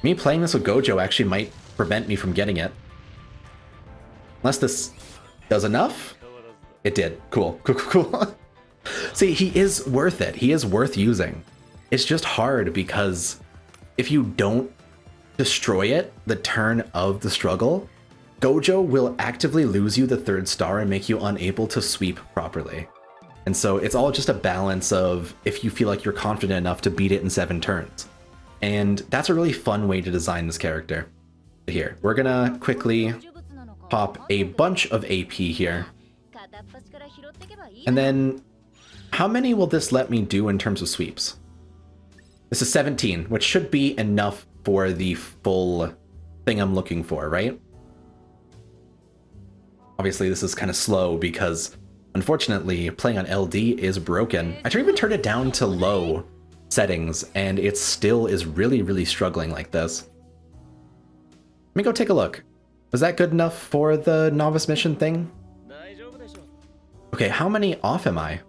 Me playing this with Gojo actually might prevent me from getting it. Unless this does enough? It did. Cool. Cool. See, he is worth it. He is worth using. It's just hard because if you don't destroy it the turn of the struggle, Gojo will actively lose you the 3rd star and make you unable to sweep properly. And so it's all just a balance of if you feel like you're confident enough to beat it in 7 turns. And that's a really fun way to design this character. Here, we're gonna quickly pop a bunch of AP here. And then, how many will this let me do in terms of sweeps? This is 17, which should be enough for the full thing I'm looking for, right? Obviously, this is kind of slow because, unfortunately, playing on LD is broken. I even turned it down to low settings, and it still is really struggling like this. Let me go take a look. Was that good enough for the novice mission thing? Okay, how many off am I?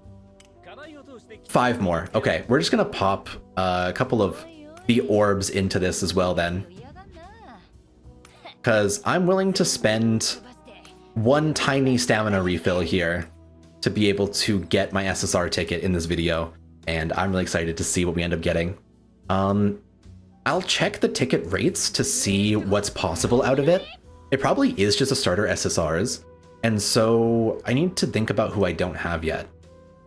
5 more. Okay, we're just gonna pop a couple of the orbs into this as well then. Because I'm willing to spend 1 tiny stamina refill here to be able to get my SSR ticket in this video, and I'm really excited to see what we end up getting. I'll check the ticket rates to see what's possible out of it. It probably is just a starter SSRs, and so I need to think about who I don't have yet.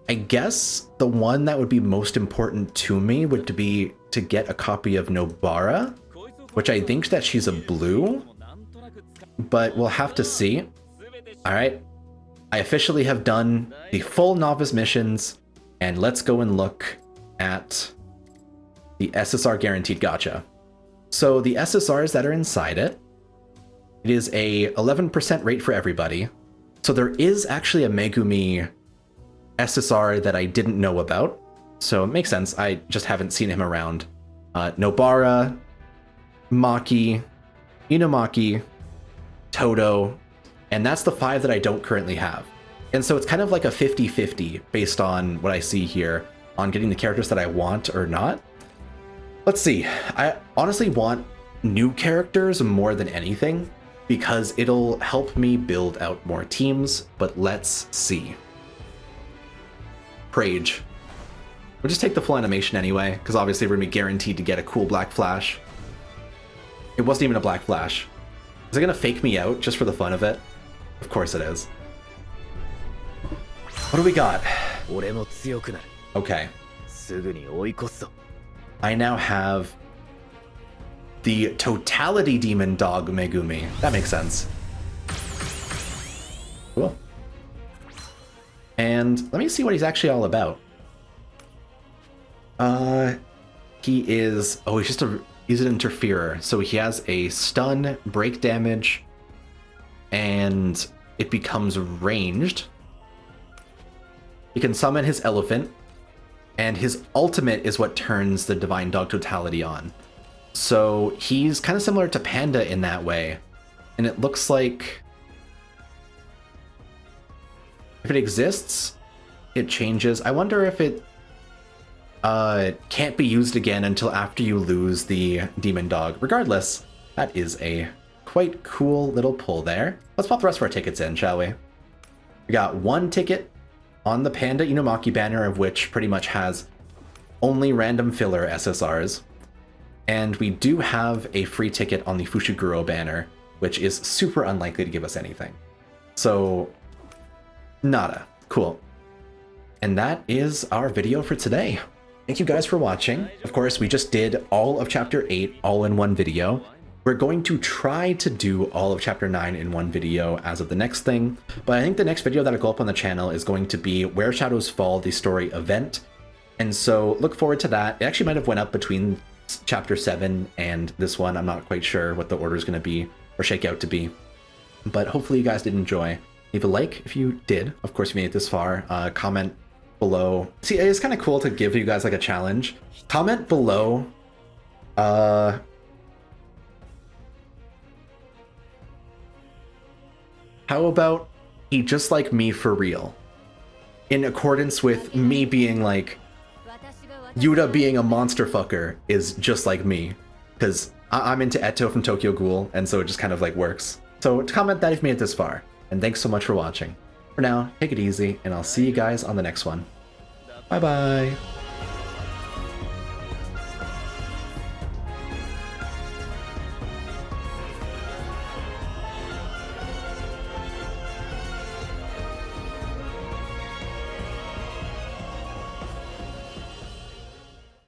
I guess the one that would be most important to me would be to get a copy of Nobara, which I think that she's a blue, but we'll have to see. All right, I officially have done the full novice missions, and let's go and look at the SSR guaranteed gacha. So the SSRs that are inside it, it is a 11% rate for everybody. So there is actually a Megumi SSR that I didn't know about. So it makes sense. I just haven't seen him around. Nobara, Maki, Inumaki, Todo, and that's the 5 that I don't currently have. And so it's kind of like a 50-50 based on what I see here on getting the characters that I want or not. Let's see. I honestly want new characters more than anything because it'll help me build out more teams, but let's see. Prage. We'll just take the full animation anyway, because obviously we're going to be guaranteed to get a cool black flash. It wasn't even a black flash. Is it going to fake me out just for the fun of it? Of course it is. What do we got? Okay. I now have the Totality Demon Dog Megumi. That makes sense. Cool. And let me see what he's actually all about. He is... Oh, he's an interferer. So he has a stun, break damage, and it becomes ranged. He can summon his elephant, and his ultimate is what turns the Divine Dog Totality on. So he's kind of similar to Panda in that way. And it looks like if it exists, it changes. I wonder if it can't be used again until after you lose the Demon Dog. Regardless, that is a quite cool little pull there. Let's pop the rest of our tickets in, shall we? We got 1 ticket on the Panda Inumaki banner, of which pretty much has only random filler SSRs. And we do have a free ticket on the Fushiguro banner, which is super unlikely to give us anything. So, nada. Cool. And that is our video for today. Thank you guys for watching. Of course, we just did all of Chapter 8 all in one video. We're going to try to do all of Chapter 9 in one video as of the next thing, but I think the next video that'll go up on the channel is going to be Where Shadows Fall, the story event. And so look forward to that. It actually might have went up between Chapter 7 and this one. I'm not quite sure what the order is going to be or shake out to be, but hopefully you guys did enjoy. Leave a like if you did. Of course, if you made it this far. Comment below. See, it's kind of cool to give you guys like a challenge. Comment below. How about he just like me for real. In accordance with me being like, Yuta being a monster fucker is just like me. Because I'm into Eto from Tokyo Ghoul, and so it just kind of like works. So comment that if you made it this far, and thanks so much for watching. For now, take it easy, and I'll see you guys on the next one. Bye bye!